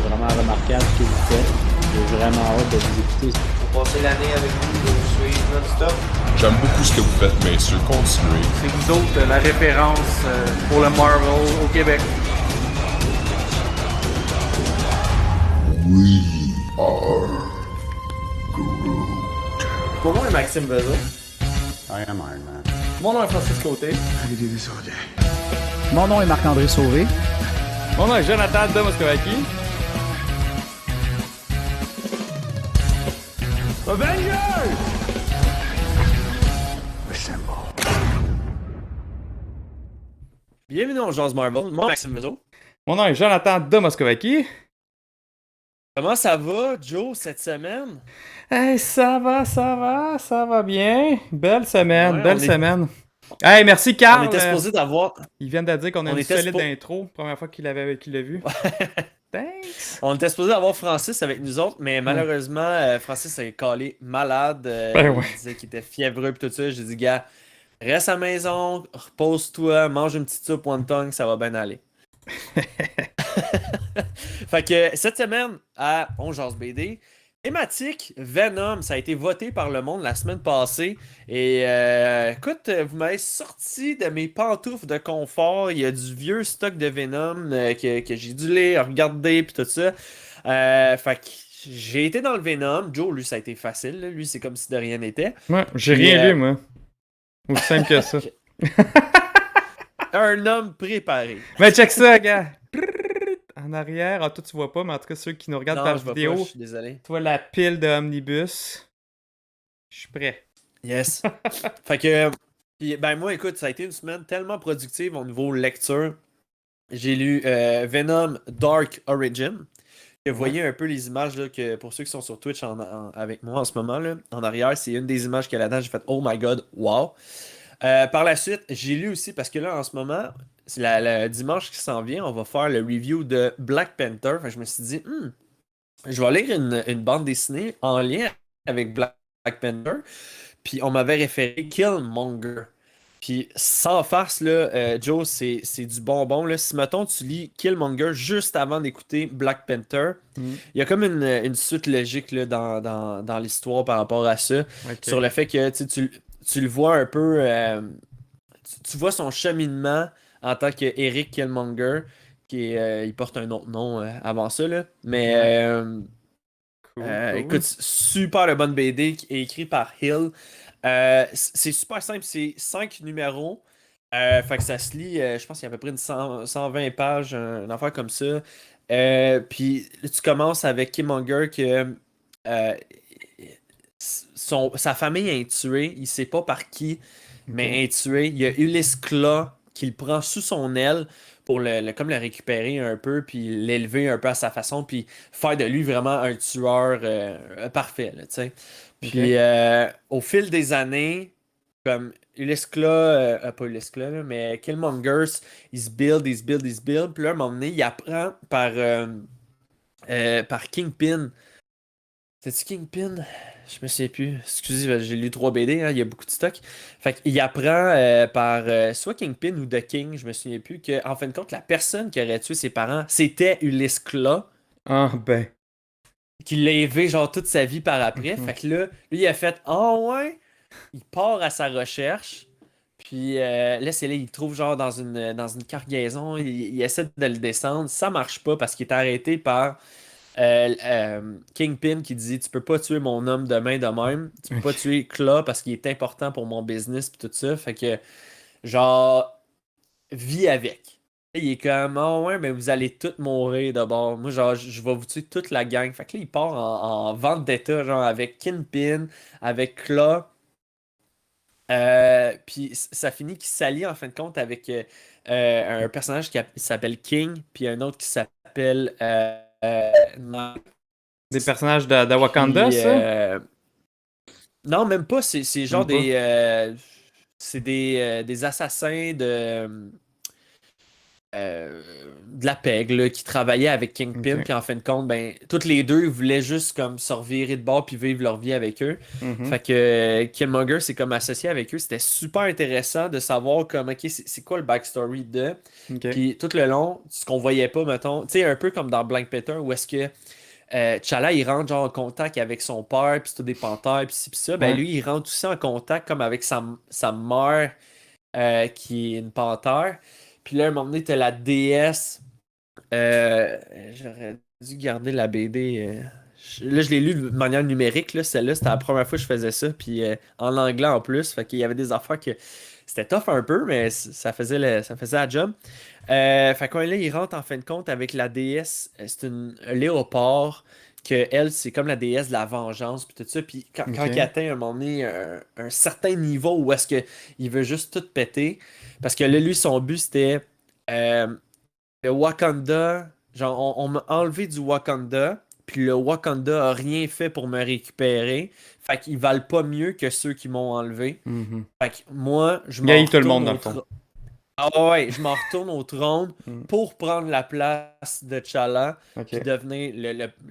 c'est vraiment remarquable ce que vous faites. J'ai vraiment hâte de vous écouter. Pour passer l'année avec vous, de vous suivre non-stop. J'aime beaucoup ce que vous faites, messieurs. Continuez. C'est vous autres la référence pour le Marvel au Québec. We are Groot. Mon nom est Maxime Bezos. I am Iron Man. Mon nom est Francis Côté. I do this all day. Mon nom est Marc-André Sauvé. Mon nom est Jonathan de Moscovaki. Avengers! Assemble. Bienvenue dans Jazz Marvel. Mon nom est Maxime Bezos. Mon nom est Jonathan de Moscovaki. Comment ça va, Joe, cette semaine? Hey, ça va bien. Belle semaine, Ouais, belle semaine. Hey, merci Carl. On était supposé d'avoir... Il vient de dire qu'on a on une était solide suppo- intro. Première fois qu'il l'a vu. Thanks. On était supposé avoir Francis avec nous autres, mais malheureusement, Francis s'est calé malade. Ben ouais. Il disait qu'il était fiévreux et tout ça. J'ai dit, gars, reste à la maison, repose-toi, mange une petite soupe wonton, ça va bien aller. Fait que cette semaine, à On Jase BD, thématique Venom, ça a été voté par le monde la semaine passée. Et écoute, vous m'avez sorti de mes pantoufles de confort. Il y a du vieux stock de Venom que j'ai dû lire, regarder, puis tout ça. Fait que j'ai été dans le Venom. Joe, lui, ça a été facile. Là. Lui, c'est comme si de rien n'était. Ouais, j'ai Puis, rien lu, moi. Aussi simple que ça. Un homme préparé. Mais check ça, gars. En arrière, toi tu vois pas, mais en tout cas ceux qui nous regardent Non, par je vois vidéo, pas, je suis désolé. tu vois la pile de omnibus. Je suis prêt. Yes. Fait que, puis, ben moi, écoute, ça a été une semaine tellement productive au niveau lecture. J'ai lu Venom Dark Origin. Vous voyez un peu les images là, que pour ceux qui sont sur Twitch avec moi en ce moment, là, en arrière, c'est une des images qu'il y a là-dedans. J'ai fait oh my god, wow. Par la suite, j'ai lu aussi parce que là, en ce moment, c'est le dimanche qui s'en vient, on va faire le review de Black Panther. Fait que je me suis dit, je vais lire une bande dessinée en lien avec Black Panther. Puis on m'avait référé Killmonger. Puis sans farce, là, Joe, c'est du bonbon. Là. Si, mettons, tu lis Killmonger juste avant d'écouter Black Panther, il y a comme une suite logique là, dans l'histoire par rapport à ça. Okay. Sur le fait que tu le vois un peu... tu vois son cheminement en tant qu'Eric Killmonger, il porte un autre nom avant ça, là. Mais Cool. écoute, super de bonne BD écrit par Hill. C'est super simple, c'est 5 numéros. Fait que ça se lit, je pense qu'il y a à peu près 120 pages, une affaire comme ça. Puis tu commences avec Killmonger que sa famille est tuée, il sait pas par qui, mais est tué. Il y a Ulysse Claw qui le prend sous son aile pour comme le récupérer un peu, puis l'élever un peu à sa façon, puis faire de lui vraiment un tueur parfait, là, tu sais. Puis au fil des années, comme Ulysse Claw, pas Ulysse Claw, là, mais Killmonger, il se build. Puis là, à un moment donné, il apprend par Kingpin. C'est-tu Kingpin? Je me souviens plus. Excusez, j'ai lu 3 BD, hein, il y a beaucoup de stock. Fait qu'il apprend par soit Kingpin ou The King, je me souviens plus, que en fin de compte, la personne qui aurait tué ses parents, c'était Ulysse Claw. Ah ben. Qui l'a élevé genre toute sa vie par après. Fait que là, lui, il a fait oh ouais! Il part à sa recherche. Puis là, c'est là, il trouve genre dans une cargaison. Il essaie de le descendre. Ça marche pas parce qu'il est arrêté par Kingpin qui dit tu peux pas tuer mon homme demain de même. Tu peux pas tuer Claw parce qu'il est important pour mon business. Puis tout ça. Fait que genre, vis avec. Il est comme oh ouais, mais vous allez tous mourir d'abord. Moi, genre, je vais vous tuer toute la gang. Fait que là, il part en vente d'état, genre avec Kingpin, avec Claw. Puis ça finit qu'il s'allie en fin de compte avec un personnage qui s'appelle King, puis un autre qui s'appelle Des personnages de Wakanda, puis, ça? non, même pas. C'est genre Même pas. c'est des assassins de. de la PEG, là, qui travaillait avec Kingpin, Ok. puis en fin de compte, ben, toutes les deux voulaient juste comme se revirer de bord puis vivre leur vie avec eux. Mhm. Fait que Killmonger s'est comme associé avec eux. C'était super intéressant de savoir comme, ok, c'est quoi le backstory de. Ok. Puis tout le long, ce qu'on voyait pas, mettons, tu sais, un peu comme dans Black Panther, où est-ce que T'Challa, il rentre genre en contact avec son père, puis c'est tout des panthères, puis ci, puis ça. Ben Ouais. lui, il rentre aussi en contact comme avec sa mère, qui est une panthère. Puis là, à un moment donné, t'as la déesse. J'aurais dû garder la BD. Là, je l'ai lu de manière numérique. Là, celle-là, c'était la première fois que je faisais ça. Puis en anglais en plus. Fait qu'il y avait des affaires que c'était tough un peu, mais ça faisait la job. Fait que là, il rentre en fin de compte avec la déesse. C'est une un léopard. Que elle, c'est comme la déesse de la vengeance. Puis tout ça. Puis quand Ok. il atteint à un moment donné un certain niveau où est-ce qu'il veut juste tout péter. Parce que là, lui, son but, c'était. euh, le Wakanda, genre, on m'a enlevé du Wakanda, puis le Wakanda a rien fait pour me récupérer. Fait qu'ils valent pas mieux que ceux qui m'ont enlevé. Mhm. Fait que moi, je Il m'en haït tout le monde, retourne dans au le fond. trône. Ah ouais, je m'en retourne au trône Mm. pour prendre la place de T'Challa, Ok. puis devenir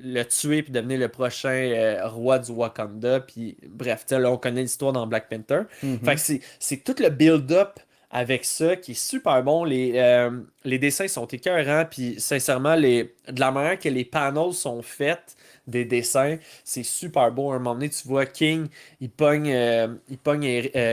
le tuer, puis devenir le prochain roi du Wakanda. Puis bref, tu sais, là, on connaît l'histoire dans Black Panther. Mhm. Fait que c'est tout le build-up avec ça qui est super bon. Les dessins sont écœurants, puis sincèrement, de la manière que les panels sont faits des dessins, c'est super beau. À un moment donné, tu vois King, il pogne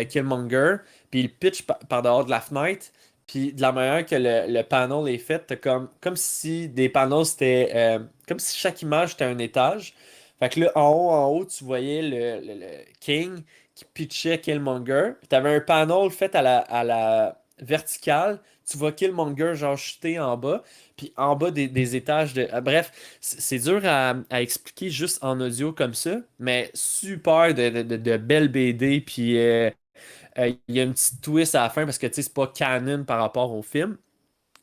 Killmonger, puis il pitch par dehors de la fenêtre. Puis de la manière que le panel est fait, t'as comme si des panels c'était. Comme si chaque image était un étage. Fait que là, en haut, tu voyais le King qui pitchait Killmonger. Puis t'avais un panel fait à la verticale. Tu vois Killmonger genre chuter en bas. Puis en bas des étages de. Bref, c'est dur à expliquer juste en audio comme ça. Mais super de belles BD. Puis il y a une petite twist à la fin parce que tu sais, c'est pas canon par rapport au film.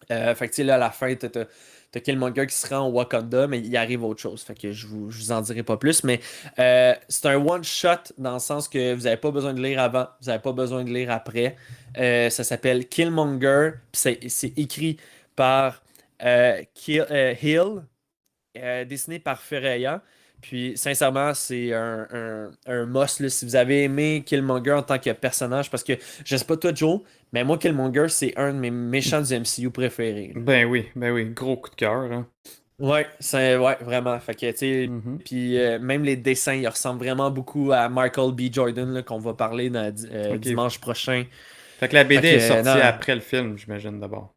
Fait que tu sais, là, à la fin, t'as Killmonger qui se rend au Wakanda, mais il arrive autre chose. Fait que je vous en dirai pas plus. Mais c'est un one-shot dans le sens que vous avez pas besoin de lire avant, vous avez pas besoin de lire après. Ça s'appelle Killmonger, puis c'est écrit par Hill, dessiné par Ferreira. Puis, sincèrement, c'est un must là, si vous avez aimé Killmonger en tant que personnage. Parce que, je sais pas toi, Joe, mais moi, Killmonger, c'est un de mes méchants du MCU préférés. Ben oui, gros coup de cœur, hein. Ouais, vraiment. Fait que, tu sais, Mhm. puis même les dessins, ils ressemblent vraiment beaucoup à Michael B. Jordan, là, qu'on va parler Ok. dimanche prochain. Fait que la Fait BD que, est sortie non. après le film, j'imagine, d'abord.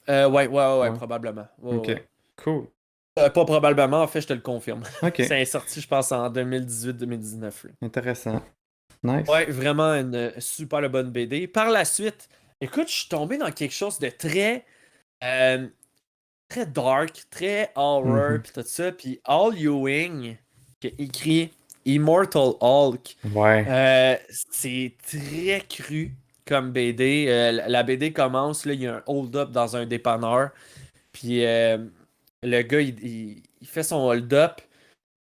Ouais, Ouais. probablement. Ouais, Ok. ouais. Cool. Pas probablement, en fait, je te le confirme. Ok. C'est sorti, je pense, en 2018-2019. Intéressant. Nice. Ouais, vraiment une super bonne BD. Par la suite, écoute, je suis tombé dans quelque chose de euh, très dark, très horror, Mhm. puis tout ça. Puis Al Ewing, qui a écrit Immortal Hulk, Ouais. c'est très cru comme BD. La BD commence, là, il y a un hold-up dans un dépanneur. Puis le gars, il fait son hold-up.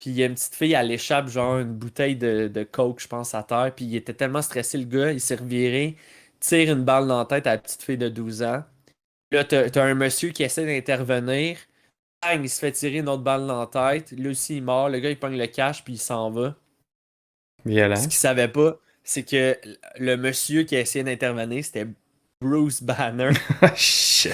Puis il y a une petite fille, elle échappe genre une bouteille de coke, je pense, à terre. Puis il était tellement stressé, le gars, il s'est reviré, tire une balle dans la tête à la petite fille de 12 ans. Là, t'as un monsieur qui essaie d'intervenir. Bang, il se fait tirer une autre balle dans la tête. Lui aussi, il meurt. Le gars, il pogne le cash, puis il s'en va. Ce Violent. qu'il savait pas, c'est que le monsieur qui a essayé d'intervenir, c'était Bruce Banner. Shit.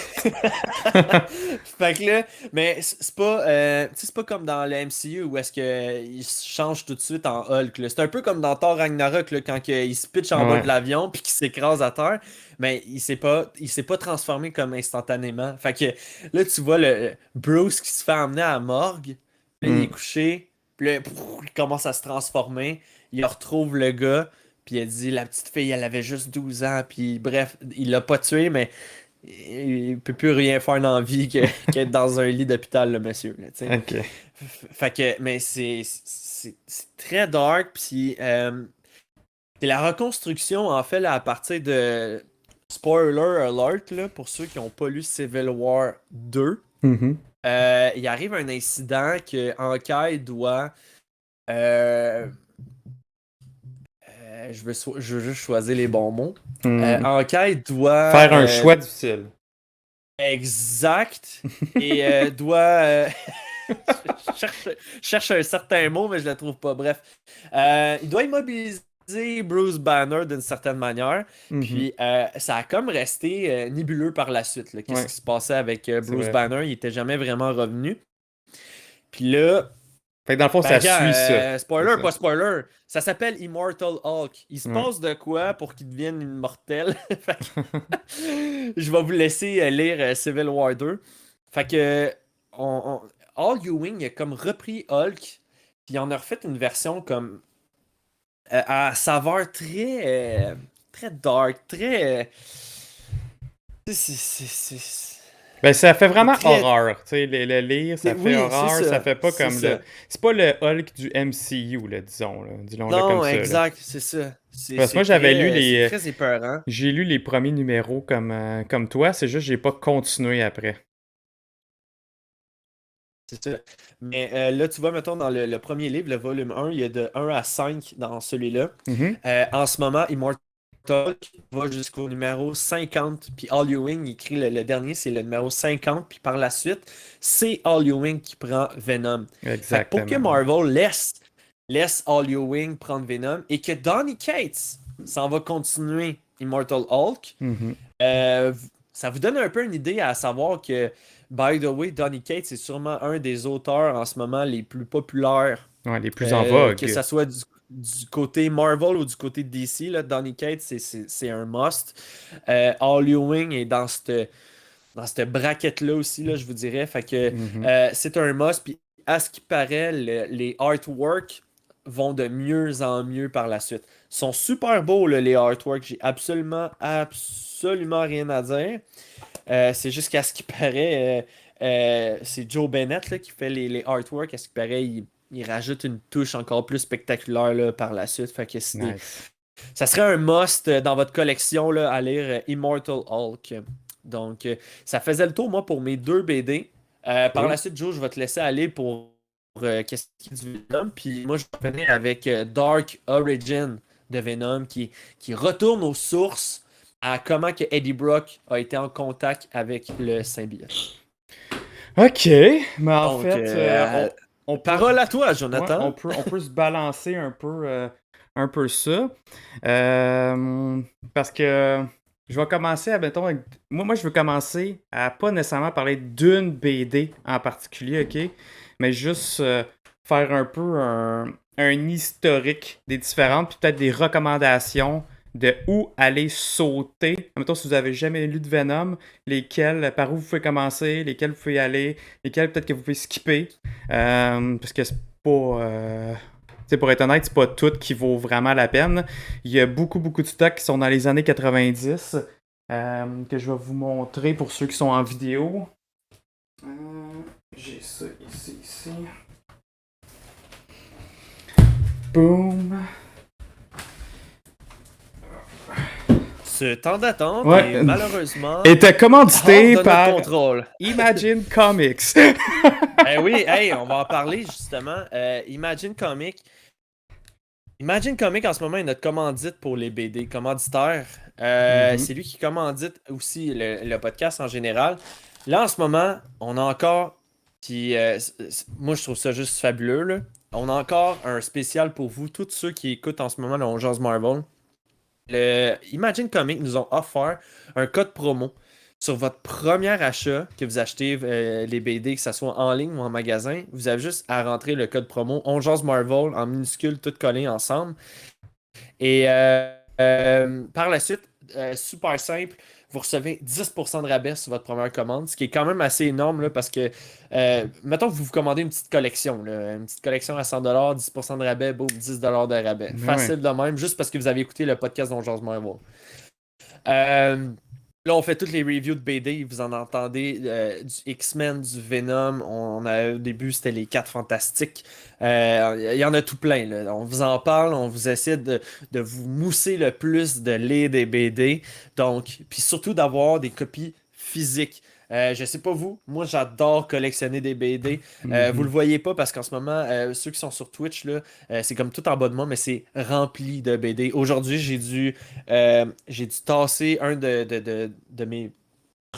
Fait que là, mais c'est pas, tu sais, c'est pas comme dans le MCU où est-ce qu'il change tout de suite en Hulk, là. C'est un peu comme dans Thor Ragnarok là, quand il se pitch en bas de Ouais. l'avion puis qu'il s'écrase à terre, mais il s'est pas transformé comme instantanément. Fait que là, tu vois le Bruce qui se fait emmener à la morgue, là, il est Mm. couché, puis là, il commence à se transformer, il retrouve le gars, puis il a dit la petite fille, elle avait juste 12 ans, puis bref, il l'a pas tué, mais il peut plus rien faire dans la vie qu'être dans un lit d'hôpital, le monsieur. Là, tu sais. Ok. Fait que, mais c'est très dark. Puis c'est la reconstruction, en fait, là, à partir de. Spoiler alert, là, pour ceux qui n'ont pas lu Civil War 2. Mhm. Il arrive un incident que Hawkeye doit. euh, je veux juste choisir les bons mots. Mm. Hawkeye doit. Faire un choix difficile. Exact. Et doit. Je cherche un certain mot, mais je le trouve pas. Bref. Il doit immobiliser Bruce Banner d'une certaine manière. Mhm. Puis ça a comme resté nébuleux par la suite, là. Qu'est-ce Ouais. qui se passait avec Bruce vrai. Banner? Il était jamais vraiment revenu. Puis là, Fait que dans le fond, ça regarde, suit ça. spoiler, C'est ça. pas spoiler, ça s'appelle Immortal Hulk. Il se Ouais. passe de quoi pour qu'il devienne immortel? Fait que je vais vous laisser lire Civil War 2. Fait que Al Ewing a comme repris Hulk, puis il en a refait une version comme à saveur très dark, très. C'est Ben, ça fait vraiment très. horreur. Tu sais, le lire, ça fait Oui, horreur. c'est Ça ça. fait pas C'est comme ça. le. C'est pas le Hulk du MCU, là, disons. Là. Disons-le Non, comme ça. Là. exact, c'est ça. Parce que moi, j'avais lu les. C'est très épeurant. J'ai lu les premiers numéros comme toi, c'est juste que j'ai pas continué après. C'est ça. Mais là, tu vois, mettons, dans le premier livre, le volume 1, il y a de 1 à 5 dans celui-là. Mhm. En ce moment, Immortal va jusqu'au numéro 50, puis Al Ewing il écrit le dernier, c'est le numéro 50, puis par la suite, c'est Al Ewing qui prend Venom. Fait que Exactement. pour que Marvel laisse Al Ewing prendre Venom et que Donny Cates s'en va continuer Immortal Hulk, Mhm. ça vous donne un peu une idée à savoir que, by the way, Donny Cates est sûrement un des auteurs en ce moment les plus populaires. Ouais, les plus en vogue. Que ça soit du côté Marvel ou du côté DC, là, Donny Cates, c'est un must. Al Ewing est dans cette braquette-là aussi, là, je vous dirais. Fait que Mhm. c'est un must. Puis à ce qui paraît, les artworks vont de mieux en mieux par la suite. Ils sont super beaux, là, les artworks. J'ai absolument rien à dire. C'est juste qu'à ce qui paraît, c'est Joe Bennett là, qui fait les artworks. À ce qui paraît, il rajoute une touche encore plus spectaculaire là, par la suite. Fait que Nice. ça serait un must dans votre collection là, à lire Immortal Hulk. Donc, ça faisait le tour, moi, pour mes 2 BD. Par Cool. la suite, Joe, je vais te laisser aller pour qu'est-ce qui est du Venom. Puis moi, je vais finir avec Dark Origin de Venom qui retourne aux sources à comment que Eddie Brock a été en contact avec le symbiote. Ok, mais en Donc, fait, on peut, parole à toi, ouais, Jonathan. on peut se balancer un peu ça. Parce que je vais commencer à, mettons, moi, je veux commencer à pas nécessairement parler d'une BD en particulier, ok? Mais juste faire un peu un historique des différentes, puis peut-être des recommandations de où aller sauter. Mettons, si vous avez jamais lu de Venom, par où vous pouvez commencer, lesquels vous pouvez aller, lesquels peut-être que vous pouvez skipper. Parce que c'est pas... pour être honnête, c'est pas tout qui vaut vraiment la peine. Il y a beaucoup de stocks qui sont dans les années 90 que je vais vous montrer pour ceux qui sont en vidéo. J'ai ça ici. Boom. Ce temps d'attente Ouais. est malheureusement Était commandité hors de par notre contrôle. Imagine Comics. Oui, hey, on va en parler justement. Imagine Comics en ce moment est notre commandite pour les BD, commanditaire. C'est lui qui commandite aussi le podcast en général. Là, en ce moment, on a encore, puis moi je trouve ça juste fabuleux, là. On a encore un spécial pour vous, tous ceux qui écoutent en ce moment le On Jase Marvel. Imagine Comics nous ont offert un code promo sur votre premier achat que vous achetez les BD, que ce soit en ligne ou en magasin. Vous avez juste à rentrer le code promo On Jase Marvel en minuscule, tout collé ensemble. Et par la suite, super simple, vous recevez 10% de rabais sur votre première commande, ce qui est quand même assez énorme là, parce que, mettons que vous vous commandez une petite collection, là, une petite collection à 100$, 10% de rabais, boum, 10$ de rabais. Ouais. Facile de même, juste parce que vous avez écouté le podcast dont Jase Marvel. Là, on fait toutes les reviews de BD, vous en entendez du X-Men, du Venom, au début c'était les 4 Fantastiques, il y en a tout plein, là. On vous en parle, on vous essaie de vous mousser le plus de lire des BD, donc, puis surtout d'avoir des copies physiques. Je sais pas vous, moi j'adore collectionner des BD. Vous le voyez pas parce qu'en ce moment, ceux qui sont sur Twitch, là, c'est comme tout en bas de moi, mais c'est rempli de BD. Aujourd'hui, j'ai dû tasser un de mes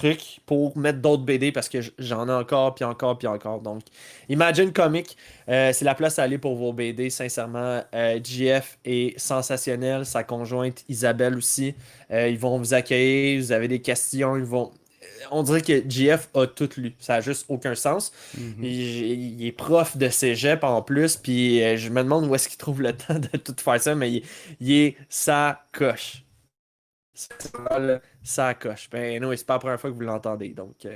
trucs pour mettre d'autres BD parce que j'en ai encore, puis encore, puis encore. Donc, Imagine Comics, c'est la place à aller pour vos BD, sincèrement. JF est sensationnel, sa conjointe Isabelle aussi. Ils vont vous accueillir, vous avez des questions, on dirait que JF a tout lu. Ça n'a juste aucun sens. Il est prof de cégep en plus, puis je me demande où est-ce qu'il trouve le temps de tout faire ça, mais il est sa coche. Ça coche. Ben non, c'est pas la première fois que vous l'entendez. Donc,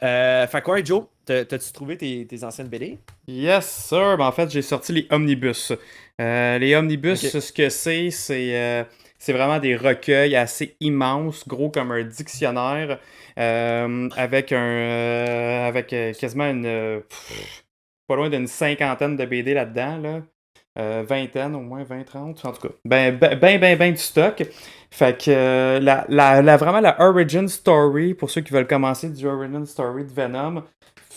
fait quoi, Joe? T'as-tu trouvé tes anciennes BD? Yes, sir. Ben, en fait, j'ai sorti les omnibus. Les omnibus, Ok. ce que c'est vraiment des recueils assez immenses, gros comme un dictionnaire, avec quasiment pas loin d'une cinquantaine de BD là-dedans, là. Vingtaine, au moins 20-30, en tout cas. Ben du stock. Fait que vraiment la origin story, pour ceux qui veulent commencer du origin story de Venom,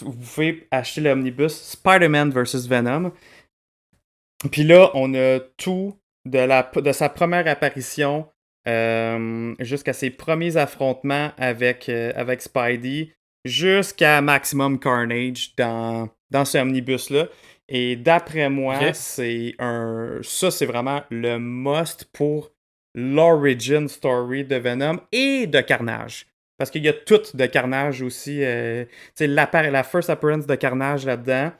vous pouvez acheter l'omnibus Spider-Man vs. Venom. Puis là, on a tout de sa première apparition jusqu'à ses premiers affrontements avec Spidey, jusqu'à Maximum Carnage dans ce omnibus-là. Et d'après moi, Ok. ça c'est vraiment le must pour l'origin story de Venom et de Carnage. Parce qu'il y a tout de Carnage aussi. Tu sais, la first appearance de Carnage là-dedans.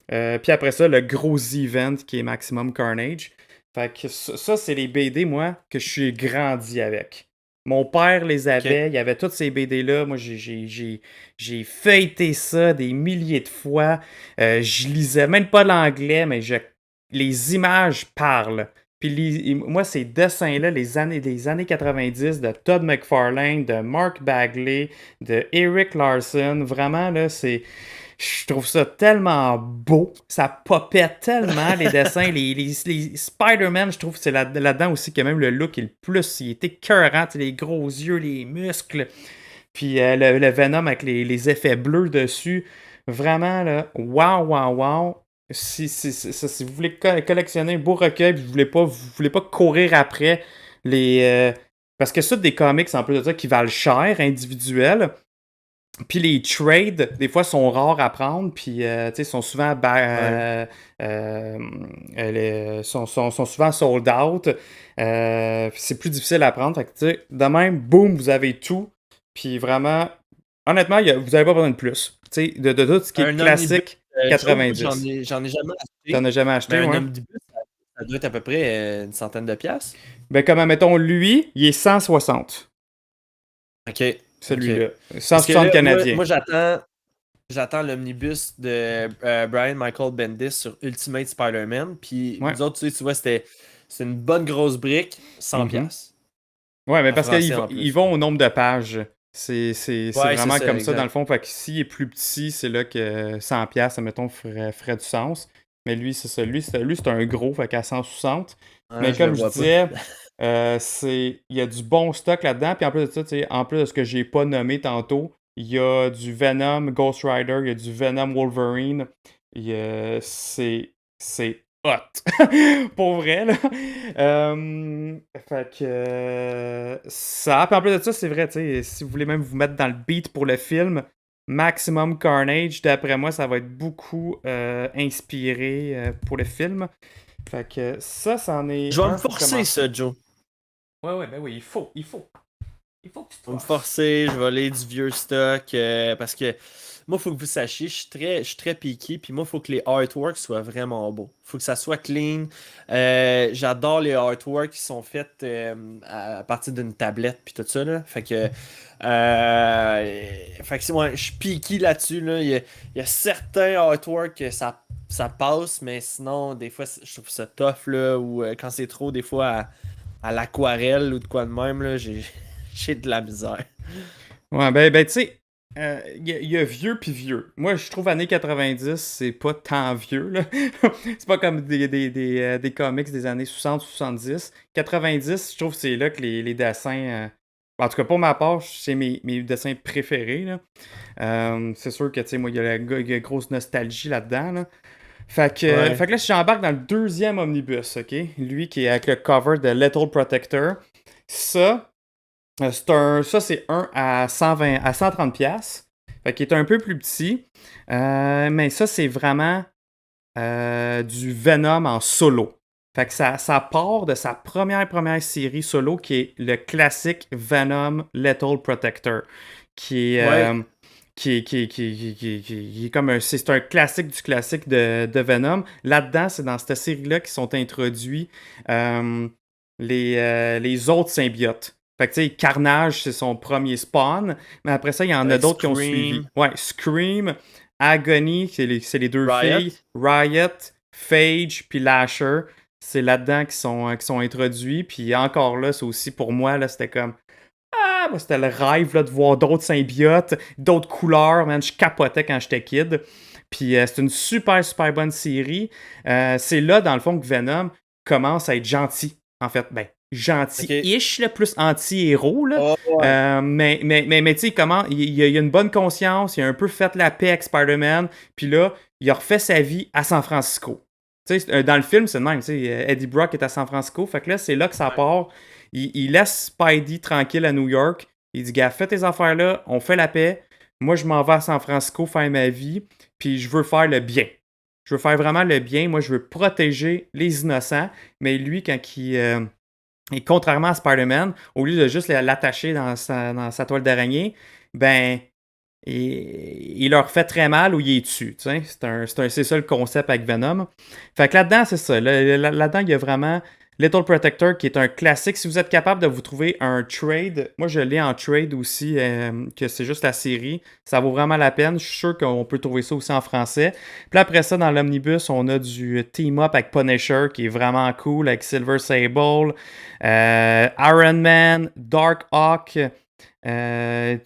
Puis après ça, le gros event qui est Maximum Carnage. Fait que ça, c'est les BD, moi, que je suis grandi avec. Mon père les avait, il y avait toutes ces BD-là. Moi, j'ai feuilleté ça des milliers de fois. Je lisais même pas l'anglais, mais les images parlent. Puis moi, ces dessins-là, les années 90 de Todd McFarlane, de Mark Bagley, de Eric Larson, vraiment, là, je trouve ça tellement beau. Ça popait tellement, les dessins. Les Spider-Man, je trouve que c'est là-dedans aussi que même le look est le plus. Il était écœurant, les gros yeux, les muscles. Puis le Venom avec les effets bleus dessus. Vraiment, là, wow. Si vous voulez collectionner un beau recueil, puis vous voulez pas courir après parce que c'est des comics, en plus de ça, qui valent cher, individuels. Puis les trades, des fois, sont rares à prendre, puis sont souvent sont souvent sold out. C'est plus difficile à prendre. Fait que, de même, boum, vous avez tout. Puis vraiment, honnêtement, vous n'avez pas besoin de plus. De tout ce qui est classique, 90. J'en ai jamais acheté. T'en as jamais acheté, Mais un ouais? omnibus, ça doit être à peu près une centaine de piastres. Ben, comme, admettons, lui, il est 160. Ok. Celui-là. Parce que 160 là, canadiens. moi j'attends l'omnibus de Brian Michael Bendis sur Ultimate Spider-Man. Puis Ouais. nous autres, tu vois, c'est une bonne grosse brique, 100 Mhm. piastres. Ouais, mais En parce français, qu'ils en plus. ils vont au nombre de pages. C'est vraiment c'est ça, comme ça, exact. dans le fond. Fait que s'il est plus petit, c'est là que 100$, admettons, ferait du sens. Mais lui, c'est ça. Lui, c'est un gros, fait qu'à 160. Ouais, Mais je comme le je vois pas. disais, il y a du bon stock là-dedans. Puis en plus de ça, en plus de ce que j'ai pas nommé tantôt, il y a du Venom Ghost Rider, il y a du Venom Wolverine. C'est hot. Pour vrai, là. Fait que ça. Puis en plus de ça, c'est vrai, si vous voulez même vous mettre dans le beat pour le film, Maximum Carnage, d'après moi, ça va être beaucoup inspiré pour le film. Fait que ça, c'en est. Je vais me pour forcer, commencer. ça, Joe. Ouais, ben oui, il faut. Il faut que tu te Je vais me forces. forcer, je vais aller du vieux stock. Parce que moi, il faut que vous sachiez, je suis très picky. Puis moi, il faut que les artworks soient vraiment beaux. Il faut que ça soit clean. J'adore les artworks qui sont faits à partir d'une tablette. Puis tout ça. Là. Fait que ouais, je suis picky là-dessus. Là. Il y a certains artworks que ça passe. Mais sinon, des fois, je trouve ça tough. Là, ou quand c'est trop, des fois, à l'aquarelle ou de quoi de même, là, j'ai de la misère. Ouais, ben tu sais, il y a vieux puis vieux. Moi, je trouve années 90, c'est pas tant vieux, là. C'est pas comme des comics des années 60-70. 90, je trouve que c'est là que les dessins... en tout cas, pour ma part, c'est mes dessins préférés, là. C'est sûr que, tu sais, moi, il y a la grosse nostalgie là-dedans, là. Fait que là, si j'embarque dans le deuxième omnibus, OK? Lui qui est avec le cover de Little Protector. Ça, Ça, c'est un à 120, à 130 pièces. Fait qu'il est un peu plus petit. Mais ça, c'est vraiment du Venom en solo. Fait que ça part de sa première série solo qui est le classique Venom Lethal Protector. Qui est. Ouais. Qui est comme c'est un classique du classique de Venom. Là-dedans, c'est dans cette série-là qui sont introduits les autres symbiotes. Fait que tu sais, Carnage, c'est son premier spawn, mais après ça, il y en a d'autres qui ont suivi. Ouais, Scream, Agony, c'est les deux Riot. filles, Riot, Phage, puis Lasher. C'est là-dedans qui sont introduits. Puis encore là, c'est aussi pour moi, là, c'était comme. Ah, moi, c'était le rêve là, de voir d'autres symbiotes, d'autres couleurs, man. Je capotais quand j'étais kid. Puis c'est une super bonne série. C'est là, dans le fond, que Venom commence à être gentil. En fait, ben, gentil-ish, là, plus anti-héros. Là. Oh, ouais. Mais tu sais, comment il a une bonne conscience, il a un peu fait la paix avec Spider-Man. Puis là, il a refait sa vie à San Francisco. Tu sais, dans le film, c'est le même. Tu sais, Eddie Brock est à San Francisco. Fait que là, c'est là que ça part. Il laisse Spidey tranquille à New York. Il dit, gars, fais tes affaires là, on fait la paix. Moi, je m'en vais à San Francisco faire ma vie. Puis je veux faire le bien. Je veux faire vraiment le bien. Moi, je veux protéger les innocents. Mais lui, quand et contrairement à Spider-Man, au lieu de juste l'attacher dans sa toile d'araignée, ben, il leur fait très mal ou il est dessus. C'est ça le concept avec Venom. Fait que là-dedans, c'est ça. Là-dedans, il y a vraiment Little Protector qui est un classique. Si vous êtes capable de vous trouver un trade, moi je l'ai en trade aussi, que c'est juste la série. Ça vaut vraiment la peine. Je suis sûr qu'on peut trouver ça aussi en français. Puis après ça, dans l'omnibus, on a du team-up avec Punisher qui est vraiment cool, avec Silver Sable, Iron Man, Dark Hawk. T'as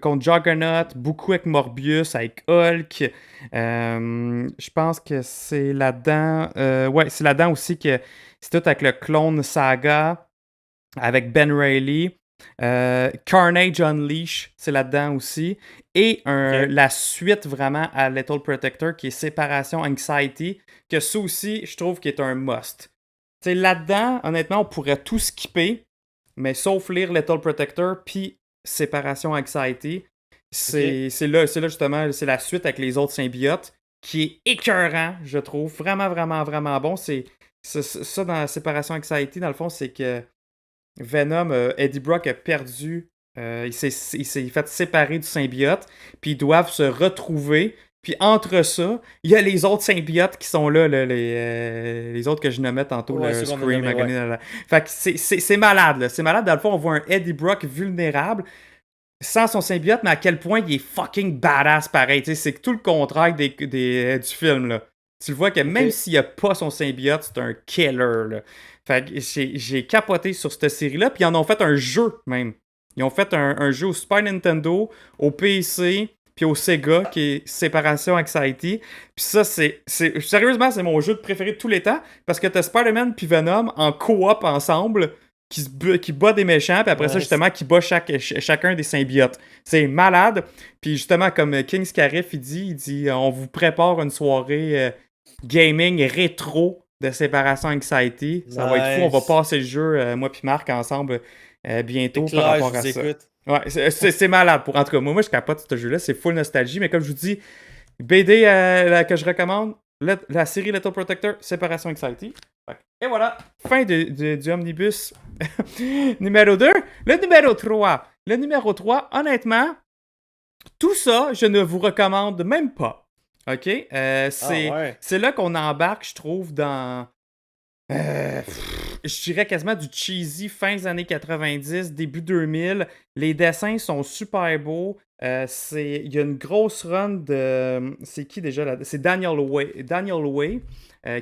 contre Juggernaut, beaucoup avec Morbius, avec Hulk. Je pense que c'est là-dedans. Ouais, c'est là-dedans aussi que c'est tout avec le Clone Saga, avec Ben Reilly. Carnage Unleash, c'est là-dedans aussi. Et la suite vraiment à Lethal Protector qui est Séparation Anxiety, que ça aussi, je trouve qu'il est un must. Tu sais, là-dedans, honnêtement, on pourrait tout skipper. Mais sauf lire Lethal Protector puis Séparation Anxiety, c'est là justement, c'est la suite avec les autres symbiotes qui est écœurant, je trouve. Vraiment bon. C'est ça dans la Séparation Anxiety, dans le fond, c'est que Venom, Eddie Brock a perdu, il s'est fait séparer du symbiote, puis ils doivent se retrouver. Puis entre ça, il y a les autres symbiotes qui sont là, les autres que je nommais tantôt, Ouais, le c'est qu'on a Scream, nommé, Agony, ouais. là. Fait que c'est malade, là. C'est malade. Dans le fond, on voit un Eddie Brock vulnérable, sans son symbiote, mais à quel point il est fucking badass pareil. Tu sais, c'est tout le contraire du film, là. Tu le vois que même s'il n'y a pas son symbiote, c'est un killer, là. Fait que j'ai capoté sur cette série-là, puis ils en ont fait un jeu, même. Ils ont fait un jeu au Super Nintendo, au PC, puis au Sega, qui est Séparation Anxiety. Puis ça, sérieusement, c'est mon jeu préféré de tous les temps, parce que t'as Spider-Man puis Venom en coop ensemble, qui bat des méchants, puis après ça, justement, qui bat chacun des symbiotes. C'est malade. Puis justement, comme King Scarif, il dit, on vous prépare une soirée gaming rétro de Séparation Anxiety. Ça va être fou, on va passer le jeu, moi puis Marc, ensemble, bientôt par rapport à ça. Ouais, c'est malade. En tout cas, moi, je capote ce jeu-là. C'est full nostalgie. Mais comme je vous dis, BD que je recommande, la série Lethal Protector, Séparation Anxiety. Et voilà, fin du omnibus numéro 2. Le numéro 3. Le numéro 3, honnêtement, tout ça, je ne vous recommande même pas. OK? C'est là qu'on embarque, je trouve, dans... je dirais quasiment du cheesy fin des années 90, début 2000. Les dessins sont super beaux. Il y a une grosse run de... C'est qui déjà là? C'est Daniel Way,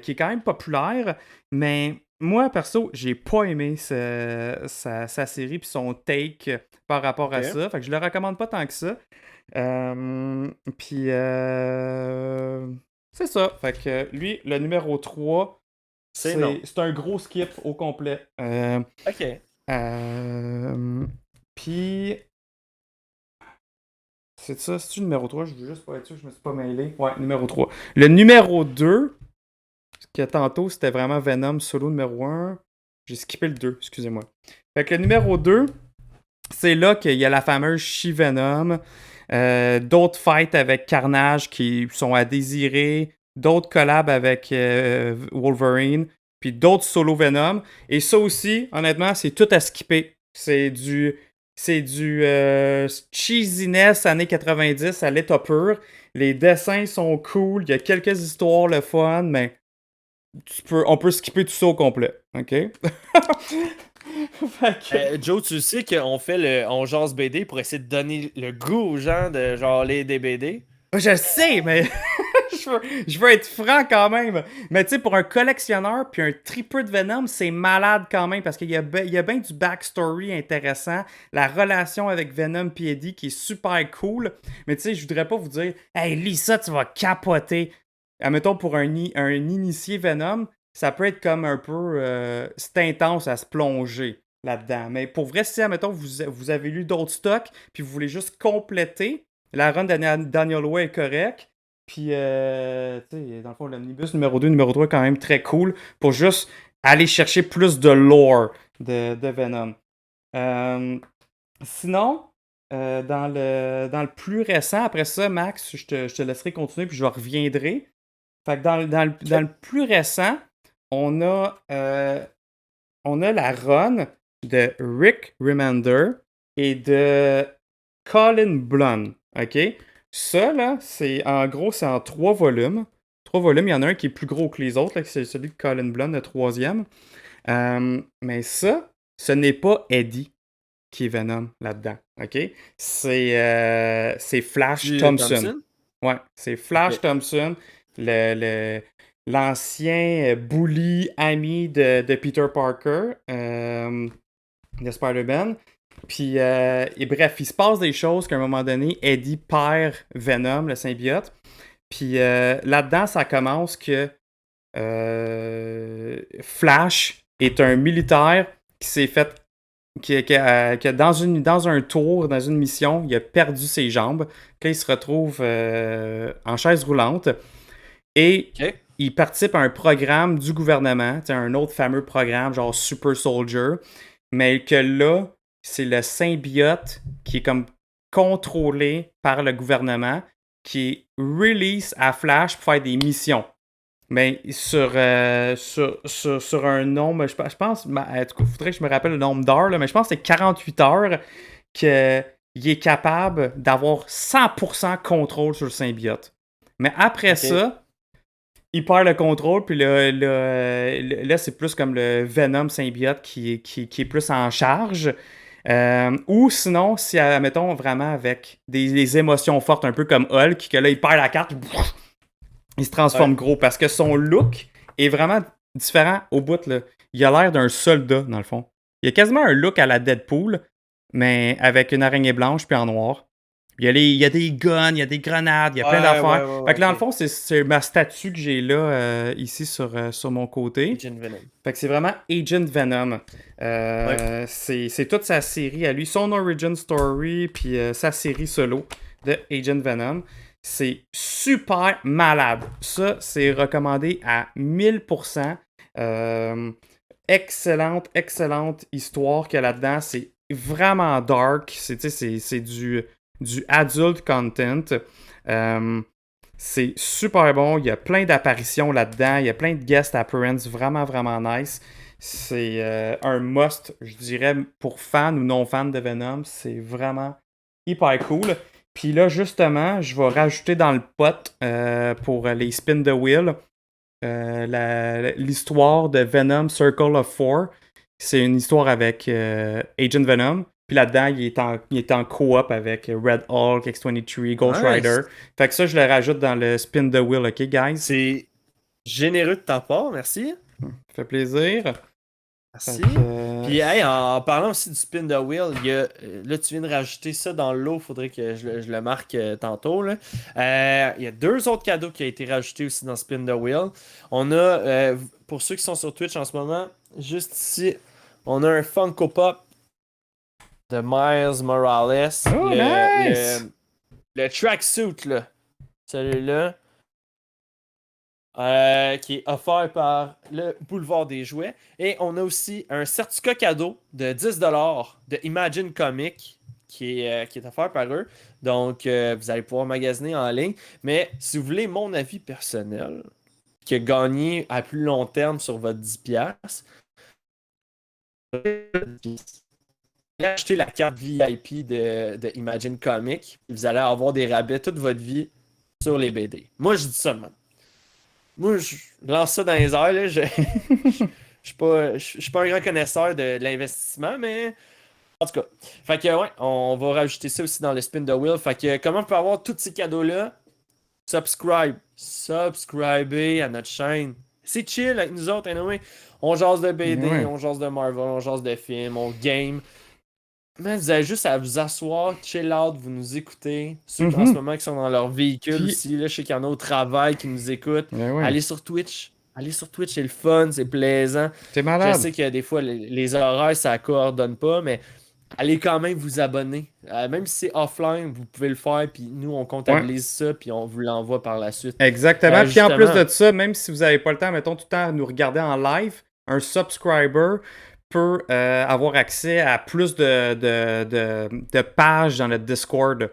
qui est quand même populaire. Mais moi, perso, j'ai pas aimé sa série puis son take par rapport à ça. Fait que je le recommande pas tant que ça. Puis c'est ça. Fait que lui, le numéro 3... C'est un gros skip au complet. OK. Puis... C'est ça, c'est-tu le numéro 3? Je veux juste pas être sûr, je me suis pas mêlé. Ouais, numéro 3. Le numéro 2, que tantôt, c'était vraiment Venom solo numéro 1. J'ai skippé le 2, excusez-moi. Fait que le numéro 2, c'est là qu'il y a la fameuse She-Venom, d'autres fights avec Carnage qui sont à désirer, d'autres collabs avec Wolverine, puis d'autres solo Venom. Et ça aussi, honnêtement, c'est tout à skipper. C'est du cheesiness années 90 à l'état pur. Les dessins sont cool, il y a quelques histoires le fun, mais on peut skipper tout ça au complet. OK? Fait que- Joe, tu sais qu'on fait on jase BD pour essayer de donner le goût aux gens de genre lire des BD. Je le sais, mais je veux être franc quand même. Mais tu sais, pour un collectionneur puis un tripeux de Venom, c'est malade quand même parce qu'il y a bien du backstory intéressant. La relation avec Venom et Eddie qui est super cool. Mais tu sais, je voudrais pas vous dire, hey, lis ça, tu vas capoter. Admettons, pour un initié Venom, ça peut être comme un peu. C'est intense à se plonger là-dedans. Mais pour vrai, si, admettons, vous avez lu d'autres stocks puis vous voulez juste compléter. La run de Daniel Way est correcte. Puis, tu sais, dans le fond, l'omnibus numéro 2, numéro 3 est quand même très cool pour juste aller chercher plus de lore de Venom. Sinon, dans le plus récent, après ça, Max, je te laisserai continuer puis je reviendrai. Fait que dans le plus récent, on a la run de Rick Remender et de Colin Blum. OK? Ça, là, en gros, c'est en 3 volumes. 3 volumes, il y en a un qui est plus gros que les autres, là, c'est celui de Colin Blum, le 3e. Mais ça, ce n'est pas Eddie qui est Venom là-dedans. OK? C'est Flash Thompson. Ouais, c'est Flash Thompson, l'ancien bully ami de Peter Parker, de Spider-Man. Puis, et bref, il se passe des choses qu'à un moment donné, Eddie perd Venom, le symbiote. Puis là-dedans, ça commence que Flash est un militaire qui s'est fait. Qui dans un tour, dans une mission, il a perdu ses jambes. Puis là, il se retrouve en chaise roulante. Et il participe à un programme du gouvernement, un autre fameux programme, genre Super Soldier. Mais que là, c'est le symbiote qui est comme contrôlé par le gouvernement, qui release à Flash pour faire des missions. Mais sur un nombre, je pense, il faudrait que je me rappelle le nombre d'heures, là, mais je pense que c'est 48 heures qu'il est capable d'avoir 100% contrôle sur le symbiote. Mais après ça, il perd le contrôle, puis là c'est plus comme le Venom symbiote qui est plus en charge. Ou sinon, si, mettons, vraiment avec des émotions fortes, un peu comme Hulk, que là, il perd la carte, il se transforme gros, parce que son look est vraiment différent au bout, là. Il a l'air d'un soldat, dans le fond. Il a quasiment un look à la Deadpool, mais avec une araignée blanche puis en noir. Il y a des guns, il y a des grenades, il y a plein d'affaires. Fait que là, dans le fond, c'est ma statue que j'ai là, ici sur mon côté. Agent Venom. Fait que c'est vraiment Agent Venom. C'est toute sa série à lui, son origin story, puis sa série solo de Agent Venom. C'est super malade. Ça, c'est recommandé à 1000%. Excellente histoire qu'il y a là-dedans. C'est vraiment dark. C'est du adult content. C'est super bon. Il y a plein d'apparitions là-dedans. Il y a plein de guest appearances vraiment, vraiment nice. C'est un must, je dirais, pour fans ou non fans de Venom. C'est vraiment hyper cool. Puis là, justement, je vais rajouter dans le pot pour les Spin the Wheel l'histoire de Venom Circle of Four. C'est une histoire avec Agent Venom. Puis là-dedans, il est en co-op avec Red Hulk, X-23, Ghost Rider. Fait que ça, je le rajoute dans le Spin the Wheel, OK, guys? C'est généreux de ta part, merci. Ça fait plaisir. Merci. Puis, hey, en parlant aussi du Spin the Wheel, là, tu viens de rajouter ça dans le lot. Il faudrait que je le marque tantôt. Là. Il y a 2 autres cadeaux qui ont été rajoutés aussi dans Spin the Wheel. On a, pour ceux qui sont sur Twitch en ce moment, juste ici, on a un Funko Pop de Miles Morales. Oh, nice! Le tracksuit, là. Celui-là. qui est offert par le Boulevard des Jouets. Et on a aussi un certificat cadeau de 10$ de Imagine Comics qui est offert par eux. Donc, vous allez pouvoir magasiner en ligne. Mais si vous voulez mon avis personnel, qui a gagné à plus long terme sur votre 10$, achetez la carte VIP de Imagine Comics. Vous allez avoir des rabais toute votre vie sur les BD. Moi, je dis ça, man. Moi, je lance ça dans les airs. Là. Je suis pas un grand connaisseur de l'investissement, mais en tout cas. Fait que, ouais, on va rajouter ça aussi dans le spin the wheel. Fait que, comment on peut avoir tous ces cadeaux-là? Subscribez à notre chaîne. C'est chill avec nous autres, anyway. On jase de BD, Ouais. on jase de Marvel, on jase de films, on game. Mais vous avez juste à vous asseoir, chill out, vous nous écoutez. Ceux en ce moment qui sont dans leur véhicule Puis- aussi, là, je sais qu'il y en a au travail qui nous écoutent. Mais ouais. Allez sur Twitch. Allez sur Twitch, c'est le fun, c'est plaisant. T'es Je malade. sais que des fois, les horaires, ça coordonne pas, mais allez quand même vous abonner. Même si c'est offline, vous pouvez le faire, puis nous, on comptabilise ça, puis on vous l'envoie par la suite. Exactement. Puis en plus Justement. de ça, même si vous n'avez pas le temps, mettons, tout le temps à nous regarder en live, un subscriber peut avoir accès à plus de pages dans notre Discord.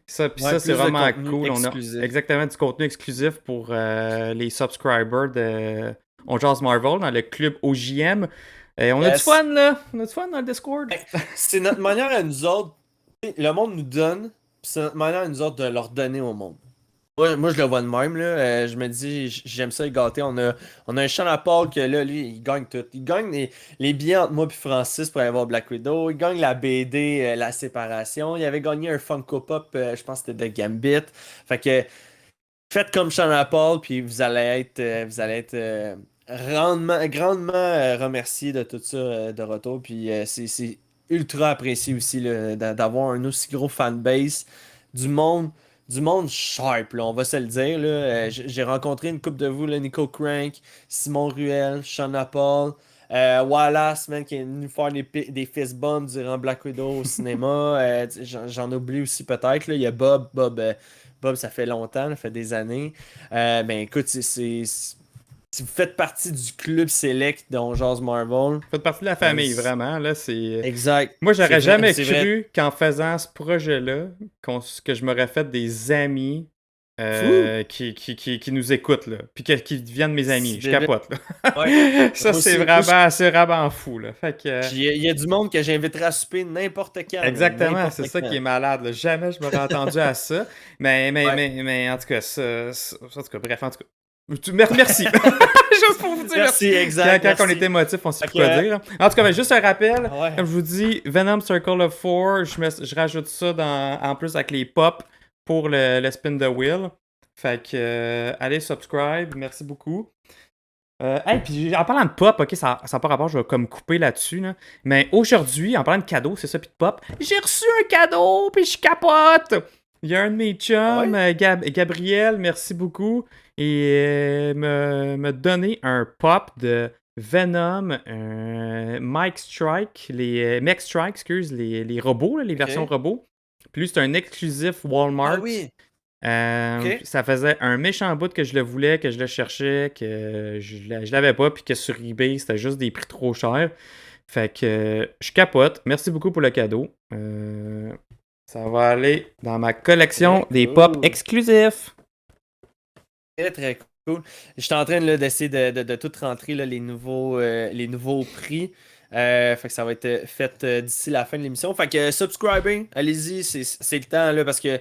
Ça, puis Ouais, ça, c'est plus de vraiment contenu cool. On a exclusif. exactement du contenu exclusif pour les subscribers de On Jase Marvel dans le club OJM. Et on a du Yes. fun, là. On a du fun dans le Discord. C'est notre manière à nous autres. Le monde nous donne, puis c'est notre manière à nous autres de leur donner au monde. Moi, je le vois de même, là. Je me dis, j'aime ça, les gâter. On a un Sean Paul que là, lui, il gagne tout. Il gagne les billets entre moi et Francis pour aller voir Black Widow. Il gagne la BD, la séparation. Il avait gagné un Funko Pop, je pense que c'était de Gambit. Fait que, faites comme Sean Paul, puis vous allez être grandement remercié de tout ça de retour. Puis c'est ultra apprécié aussi là, d'avoir un aussi gros fanbase du monde. Du monde sharp, là, on va se le dire. Là. J'ai rencontré une couple de vous, là, Nico Crank, Simon Ruel, Sean Paul, Wallace, man, qui est venu faire des fist bumps durant Black Widow au cinéma. J'en oublie aussi peut-être. Là. Il y a Bob. Bob, ça fait longtemps, ça fait des années. Ben écoute, si vous faites partie du club select de Jase Marvel. Faites partie de la famille, c'est- vraiment. Là, c'est... Exact. Moi, j'aurais C'est jamais vrai, c'est vrai. cru qu'en faisant ce projet-là, que je m'aurais fait des amis qui nous écoutent, là, puis qui deviennent mes amis. Je C'est capote. Là. Ouais. Ça, Moi c'est aussi, vraiment fou. Là. Fait que, Puis il y a du monde que j'inviterai à souper n'importe quand. là, exactement, n'importe c'est ça quand. qui est malade. Là. Jamais je m'aurais attendu à ça. Mais en tout cas, bref, en tout cas. Merci. Juste pour vous dire Merci, merci. exact. Quand on merci. était émotif, on sait Fait plus quoi que- dire. En tout cas, mais juste un rappel. Ouais. Comme je vous dis, Venom Circle of Four, je rajoute ça en plus avec les pop pour le spin the wheel. Fait que allez subscribe, merci beaucoup. Hey, puis en parlant de pop, ok, ça n'a pas rapport, je vais comme couper là-dessus. Là. Mais aujourd'hui, en parlant de cadeaux, c'est ça, puis de pop, j'ai reçu un cadeau, puis je capote! Il y a un de mes chums, Gabriel, merci beaucoup, et me donné un pop de Venom, Mech Strike, les robots, là, les versions robots. Puis lui, c'est un exclusif Walmart. Ah oui. Ok. Ça faisait un méchant bout que je le voulais, que je le cherchais, que je l'avais pas, puis que sur eBay, c'était juste des prix trop chers. Fait que je capote. Merci beaucoup pour le cadeau. Ça va aller dans ma collection Très des cool. pop exclusifs. Très, très cool. Je suis en train là, d'essayer de tout rentrer là, les nouveaux prix. Fait que ça va être fait d'ici la fin de l'émission. Fait que subscribing, allez-y, c'est le temps là, parce que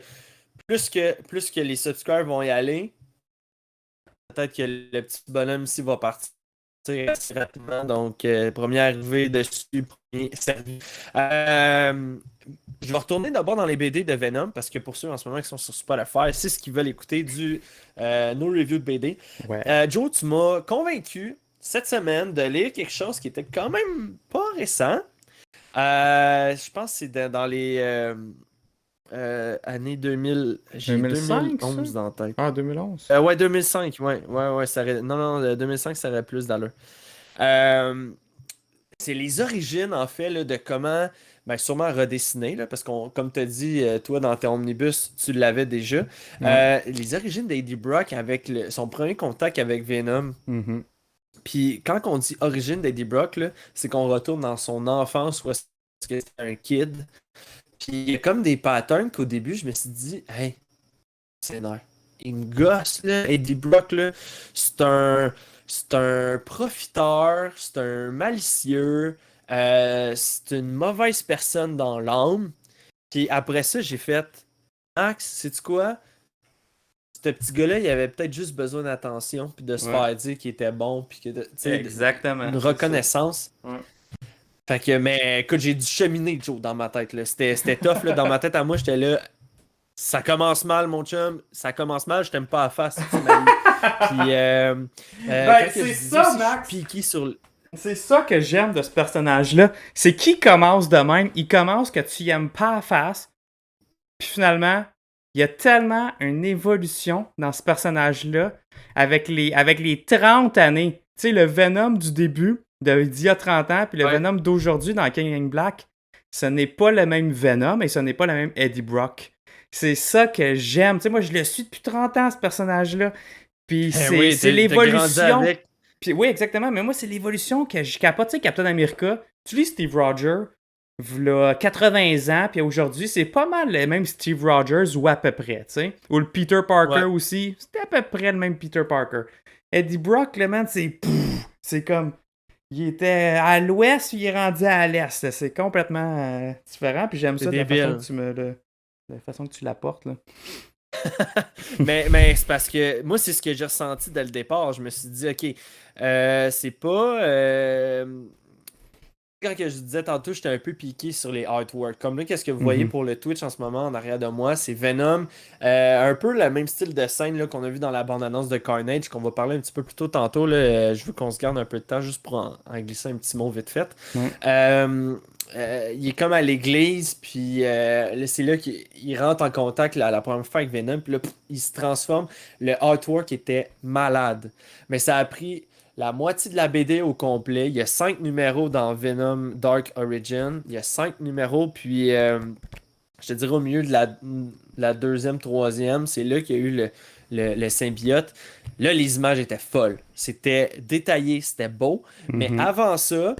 plus que les subscribers vont y aller, peut-être que le petit bonhomme ici va partir assez rapidement. Donc, premier arrivé dessus, premier servi. Je vais retourner d'abord dans les BD de Venom, parce que pour ceux en ce moment qui sont sur Spotify, c'est ce qu'ils veulent écouter nos reviews de BD. Ouais. Joe, tu m'as convaincu cette semaine de lire quelque chose qui était quand même pas récent. Je pense que c'est dans les années 2000. J'ai 2005, 2011 ça? dans la tête. Ah, 2011. Ouais, 2005, ouais, ça aurait... Non, 2005, ça aurait plus d'allure. C'est les origines, en fait, là, de comment ben, sûrement redessiné, là, parce qu'on, comme tu as dit, toi, dans tes omnibus, tu l'avais déjà. Les origines d'Eddie Brock avec son premier contact avec Venom. Mhm. Puis quand on dit origine d'Eddie Brock, là, c'est qu'on retourne dans son enfance où est-ce que c'était un kid. Puis il y a comme des patterns qu'au début, je me suis dit, hey, c'est nerf. Il me gosse, là. Eddie Brock, là, c'est un profiteur, c'est un malicieux, c'est une mauvaise personne dans l'âme. Puis après ça, j'ai fait, Max, sais-tu quoi? Ce petit gars-là, il avait peut-être juste besoin d'attention, puis de se Ouais. faire dire qu'il était bon, puis que, tu sais, Exactement. une c'est ça. reconnaissance. Ouais. Fait que, mais écoute, j'ai dû cheminer, Joe, dans ma tête, là. C'était tough, là. Dans ma tête à moi, j'étais là. Ça commence mal, mon chum. Ça commence mal, je t'aime pas à face. Tu m'as dit. Puis, quand c'est je dis ça, si je Max. suis piqué sur le. C'est ça que j'aime de ce personnage-là. C'est qu'il commence de même. Il commence que tu y aimes pas à face. Puis finalement, il y a tellement une évolution dans ce personnage-là avec les 30 années. Tu sais, le Venom du début, d'il y a 30 ans, puis le Ouais. Venom d'aujourd'hui dans King in Black, ce n'est pas le même Venom et ce n'est pas le même Eddie Brock. C'est ça que j'aime. Tu sais, moi, je le suis depuis 30 ans, ce personnage-là. Puis c'est l'évolution. Puis oui, exactement. Mais moi, c'est l'évolution que je capote. Tu sais, Captain America, tu lis Steve Rogers, v'là 80 ans, puis aujourd'hui, c'est pas mal le même Steve Rogers ou à peu près, tu sais. Ou le Peter Parker Ouais. aussi, c'était à peu près le même Peter Parker. Eddie Brock, le man, c'est comme... Il était à l'ouest, il est rendu à l'est. C'est complètement différent, puis j'aime C'est ça de la débile. façon que tu me la façon que tu l'apportes, là. mais c'est parce que moi, c'est ce que j'ai ressenti dès le départ. Je me suis dit, ok, c'est pas. Quand que je disais tantôt, j'étais un peu piqué sur les artworks. Comme là, qu'est-ce que vous voyez Mhm. pour le Twitch en ce moment en arrière de moi, c'est Venom. Un peu le même style de scène là, qu'on a vu dans la bande-annonce de Carnage, qu'on va parler un petit peu plus tôt tantôt. Là. Je veux qu'on se garde un peu de temps juste pour en glisser un petit mot vite fait. Ouais. Il est comme à l'église, puis là, c'est là qu'il rentre en contact la première fois avec Venom, puis là, il se transforme. Le artwork était malade. Mais ça a pris la moitié de la BD au complet. Il y a 5 numéros dans Venom Dark Origin. Il y a 5 numéros, puis je te dirais au milieu de la deuxième, troisième, c'est là qu'il y a eu le symbiote. Là, les images étaient folles. C'était détaillé, c'était beau. Mais Mhm. avant ça,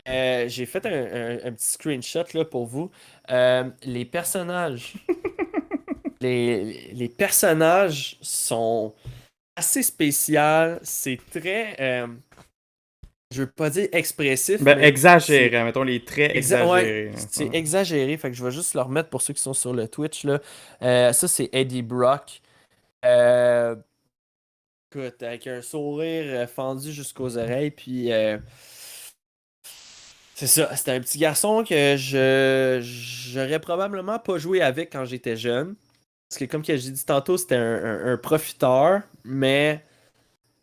j'ai fait un petit screenshot là, pour vous. Les personnages. les personnages sont assez spéciaux. C'est très. Je veux pas dire expressif. Ben, mais exagéré, mettons les traits ouais, exagérés. c'est Ouais. exagéré. Fait que je vais juste le remettre pour ceux qui sont sur le Twitch. Là. Ça, c'est Eddie Brock. Euh, Écoute, avec un sourire fendu jusqu'aux oreilles. Puis. C'est ça, c'était un petit garçon que j'aurais probablement pas joué avec quand j'étais jeune. Parce que comme que j'ai dit tantôt, c'était un profiteur, mais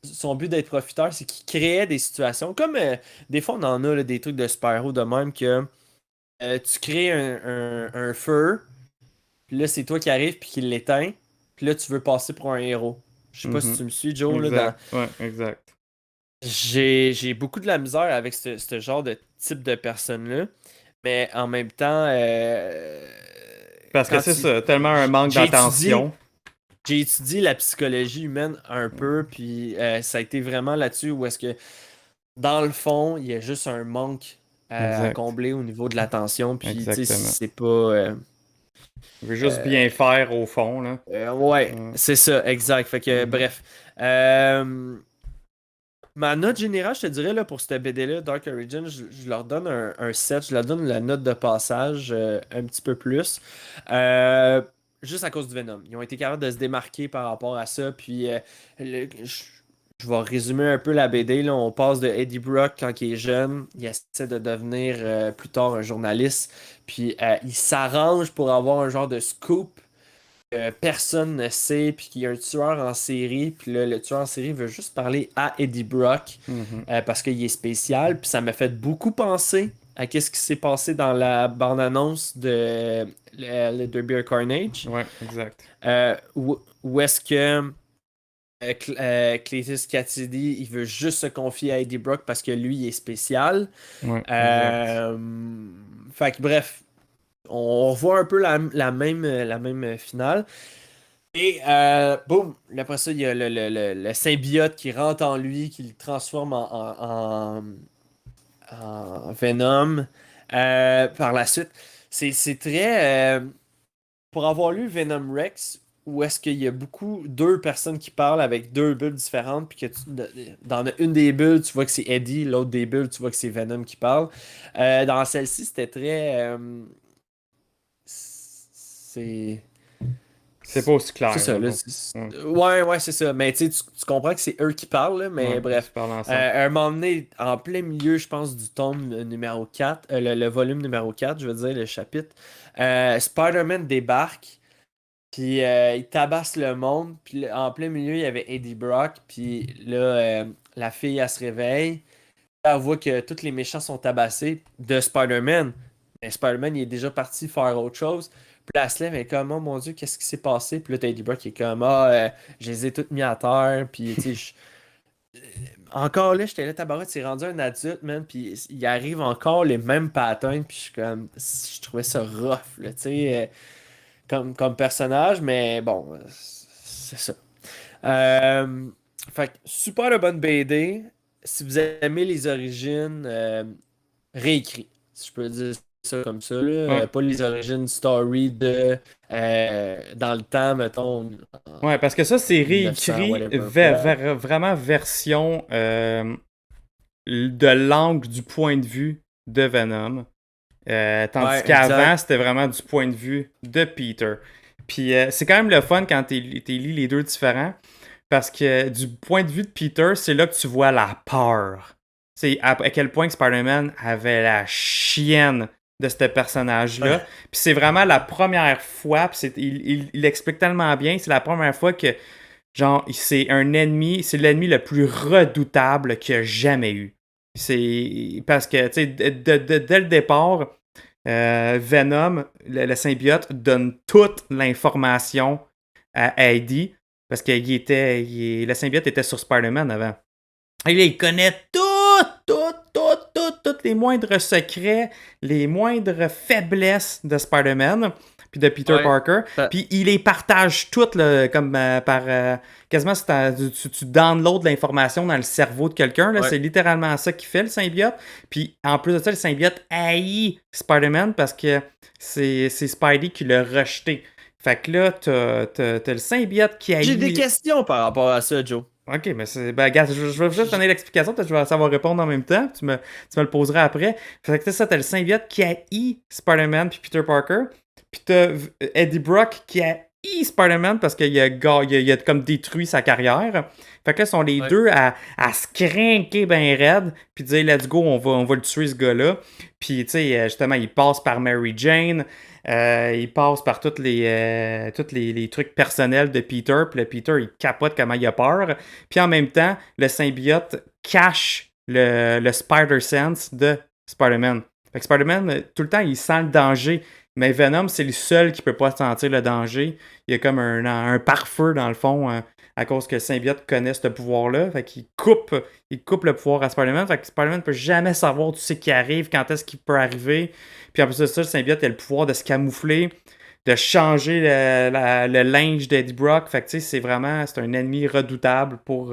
son but d'être profiteur, c'est qu'il créait des situations. Comme des fois on en a là, des trucs de super-héros de même que tu crées un feu, puis là c'est toi qui arrives puis qui l'éteins, puis là tu veux passer pour un héros. Je sais pas si tu me suis, Joe, là, dans, Exact. Ouais, exact. j'ai beaucoup de la misère avec ce genre de type de personne-là. Mais en même temps, Parce que quand c'est ça, tellement un manque J'ai d'attention. j'ai étudié la psychologie humaine un peu, puis ça a été vraiment là-dessus où est-ce que, dans le fond, il y a juste un manque à Exact. combler au niveau de l'attention, puis tu sais, Exactement. c'est pas... Il veut juste bien faire au fond, là. ouais, Ouais. c'est ça, exact. Fait que, Mhm. bref. Ma note générale, je te dirais, là, pour cette BD-là, Dark Origin, je leur donne un 7. Je leur donne la note de passage un petit peu plus. Juste à cause du Venom. Ils ont été capables de se démarquer par rapport à ça. Puis, je vais résumer un peu la BD. Là. On passe de Eddie Brock quand il est jeune. Il essaie de devenir plus tard un journaliste. Puis, il s'arrange pour avoir un genre de scoop que personne ne sait, puis qu'il y a un tueur en série, puis là, le tueur en série veut juste parler à Eddie Brock Mhm. parce qu'il est spécial, puis ça m'a fait beaucoup penser à ce qui s'est passé dans la bande-annonce de le Derby Carnage, Ouais, exact. où est-ce que Cletus Cassidy, il veut juste se confier à Eddie Brock parce que lui, il est spécial. Ouais, exact. Fait que bref, on voit un peu la même finale. Et boum, après ça, il y a le symbiote qui rentre en lui, qui le transforme en Venom. Par la suite, c'est très. Pour avoir lu Venom Rex, où est-ce qu'il y a deux personnes qui parlent avec deux bulles différentes, puis que dans une des bulles, tu vois que c'est Eddie, l'autre des bulles, tu vois que c'est Venom qui parle. Dans celle-ci, c'était très. C'est. C'est pas aussi clair. C'est ça, là. mettons. Ouais. Ouais, c'est ça. Mais tu sais, tu comprends que c'est eux qui parlent, là, mais Ouais, bref. ils parlent ensemble. À un moment donné, en plein milieu, je pense, du tome numéro 4, le volume numéro 4, je veux dire, le chapitre, Spider-Man débarque, puis il tabasse le monde, puis en plein milieu, il y avait Eddie Brock, puis là, la fille, elle se réveille, elle voit que tous les méchants sont tabassés de Spider-Man. Mais Spider-Man, il est déjà parti faire autre chose. Puis là, elle se lève, elle est comme, oh mon Dieu, qu'est-ce qui s'est passé? Puis là, t'as Eddie Brock qui est comme, je les ai toutes mis à terre. Puis, tu sais, encore là, j'étais là, tabarouette, c'est rendu un adulte, man. Puis il arrive encore les mêmes patterns. Puis je suis comme, je trouvais ça rough, là, tu sais, comme personnage. Mais bon, c'est ça. Fait que super de bonne BD. Si vous aimez les origines, réécrit, si je peux dire ça comme ça, là. Ouais. Pas les origines story de dans le temps, mettons. Ouais, parce que ça, c'est 1900, réécrit whatever. vraiment version de l'angle du point de vue de Venom. Tandis Ouais, qu'avant, exact. c'était vraiment du point de vue de Peter. Puis c'est quand même le fun quand tu lis les deux différents. Parce que du point de vue de Peter, c'est là que tu vois la peur. C'est à quel point que Spider-Man avait la chienne de ce personnage-là. Ouais. Puis c'est vraiment la première fois, puis il l'explique tellement bien, c'est la première fois que, genre, c'est un ennemi, c'est l'ennemi le plus redoutable qu'il a jamais eu. C'est parce que, tu sais, dès le départ, Venom, le symbiote, donne toute l'information à Eddie. Parce que le symbiote était sur Spider-Man avant. Et là, il connaît tous les moindres secrets, les moindres faiblesses de Spider-Man, puis de Peter Ouais. Parker. Ça- Puis il les partage toutes, là, comme par... quasiment, tu downloads l'information dans le cerveau de quelqu'un. Là. Ouais. C'est littéralement ça qu'il fait, le symbiote. Puis en plus de ça, le symbiote haït Spider-Man parce que c'est Spidey qui l'a rejeté. Fait que là, t'as le symbiote qui haït... J'ai des questions par rapport à ça, Joe. Ok, mais c'est. Ben, regarde, je vais juste donner l'explication, peut-être que je vais savoir répondre en même temps. Tu me le poseras après. Fait que ça, t'as le symbiote qui haït Spider-Man puis Peter Parker. Puis t'as Eddie Brock qui haït Spider-Man parce qu'il a comme détruit sa carrière. Fait que là, sont les Ouais. deux à se crinquer ben raide. Puis dire, let's go, on va le tuer ce gars-là. Puis, tu sais, justement, il passe par Mary Jane. Il passe par tous les trucs personnels de Peter. Puis le Peter, il capote comment il a peur. Puis en même temps, le symbiote cache le Spider-Sense de Spider-Man. Fait que Spider-Man, tout le temps, il sent le danger. Mais Venom, c'est le seul qui peut pas sentir le danger. Il y a comme un pare-feu, dans le fond, à cause que le symbiote connaît ce pouvoir-là. Fait qu'il coupe le pouvoir à Spider-Man. Fait que Spider-Man ne peut jamais savoir tout ce qui arrive, quand est-ce qu'il peut arriver. Puis en plus de ça, le symbiote a le pouvoir de se camoufler, de changer le linge d'Eddie Brock. Fait que tu sais, c'est un ennemi redoutable pour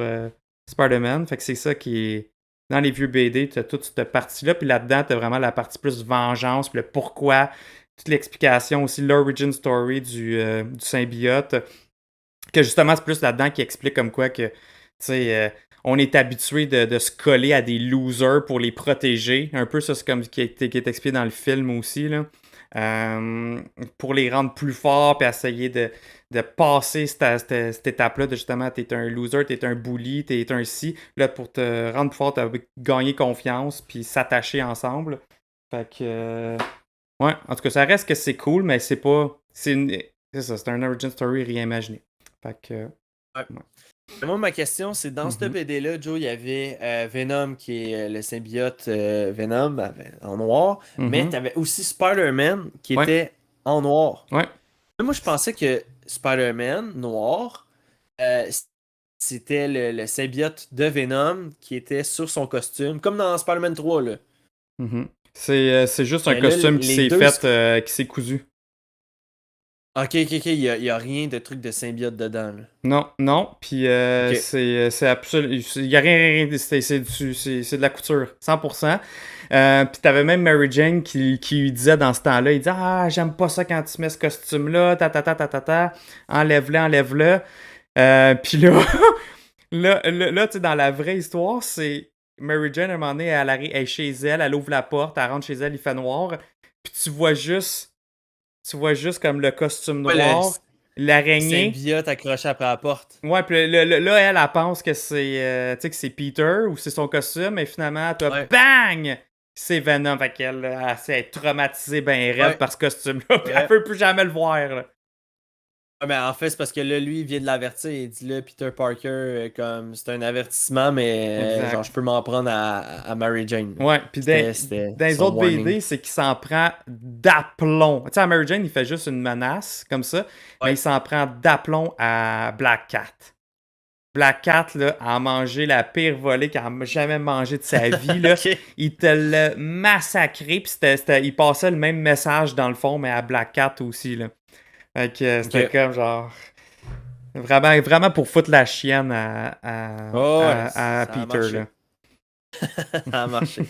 Spider-Man. Fait que c'est ça qui est. Dans les vieux BD, tu as toute cette partie-là. Puis là-dedans, tu as vraiment la partie plus vengeance, puis le pourquoi, toute l'explication aussi, l'origin story du symbiote. Que justement, c'est plus là-dedans qui explique comme quoi que, tu sais, on est habitué de se coller à des losers pour les protéger. Un peu ça, c'est comme qui est expliqué dans le film aussi, là. Pour les rendre plus forts, puis essayer de passer cette étape-là de justement, t'es un loser, t'es un bully, t'es un si. Là, pour te rendre plus fort, t'as gagner confiance, puis s'attacher ensemble. Fait que... ouais, en tout cas, ça reste que c'est cool, mais c'est pas... C'est ça, c'est un origin story réimaginé. Fait que... Moi, ma question, c'est dans cette BD-là, Joe, il y avait Venom qui est le symbiote Venom en noir, mais tu avais aussi Spider-Man qui Ouais. était en noir. Ouais. Mais moi, je pensais que Spider-Man noir, c'était le symbiote de Venom qui était sur son costume, comme dans Spider-Man 3, là. C'est juste un Mais là, costume qui les s'est deux, fait, qui s'est cousu. Ok, il y a rien de truc de symbiote dedans, là. Non, non, puis Ok. c'est absolument... Il y a rien, c'est de la couture, 100%. Puis t'avais même Mary Jane qui lui disait dans ce temps-là, il disait « Ah, j'aime pas ça quand tu mets ce costume-là, enlève-le, enlève-le. » Puis là, là tu sais, dans la vraie histoire, c'est Mary Jane, à un moment donné, elle est chez elle, elle ouvre la porte, elle rentre chez elle, il fait noir, puis tu vois juste comme le costume Ouais, noir, l'araignée. symbiote accroché après la porte. Ouais, puis là, elle pense que tu sais, que c'est Peter ou c'est son costume, et finalement, toi, Ouais. bang! C'est Venom. Fait qu'elle elle s'est traumatisée ben raide Ouais. par ce costume-là, puis Ouais. elle peut plus jamais le voir. Là. Ouais, mais en fait, c'est parce que là, lui, il vient de l'avertir. Il dit là, Peter Parker, comme c'est un avertissement, mais Exact. genre, je peux m'en prendre à Mary Jane. Ouais, puis C'était dans les son autres warning. BD, c'est qu'il s'en prend d'aplomb. Tu sais, à Mary Jane, il fait juste une menace, comme ça, mais Ouais. il s'en prend d'aplomb à Black Cat. Black Cat, là, a mangé la pire volée qu'il a jamais mangé de sa vie, là. Ok. Il te l'a massacré, puis il passait le même message dans le fond, mais à Black Cat aussi, là. Fait que c'était Ok. comme genre... Vraiment, vraiment pour foutre la chienne Oh, ouais, à ça a Peter, marché. là. Ça a marché.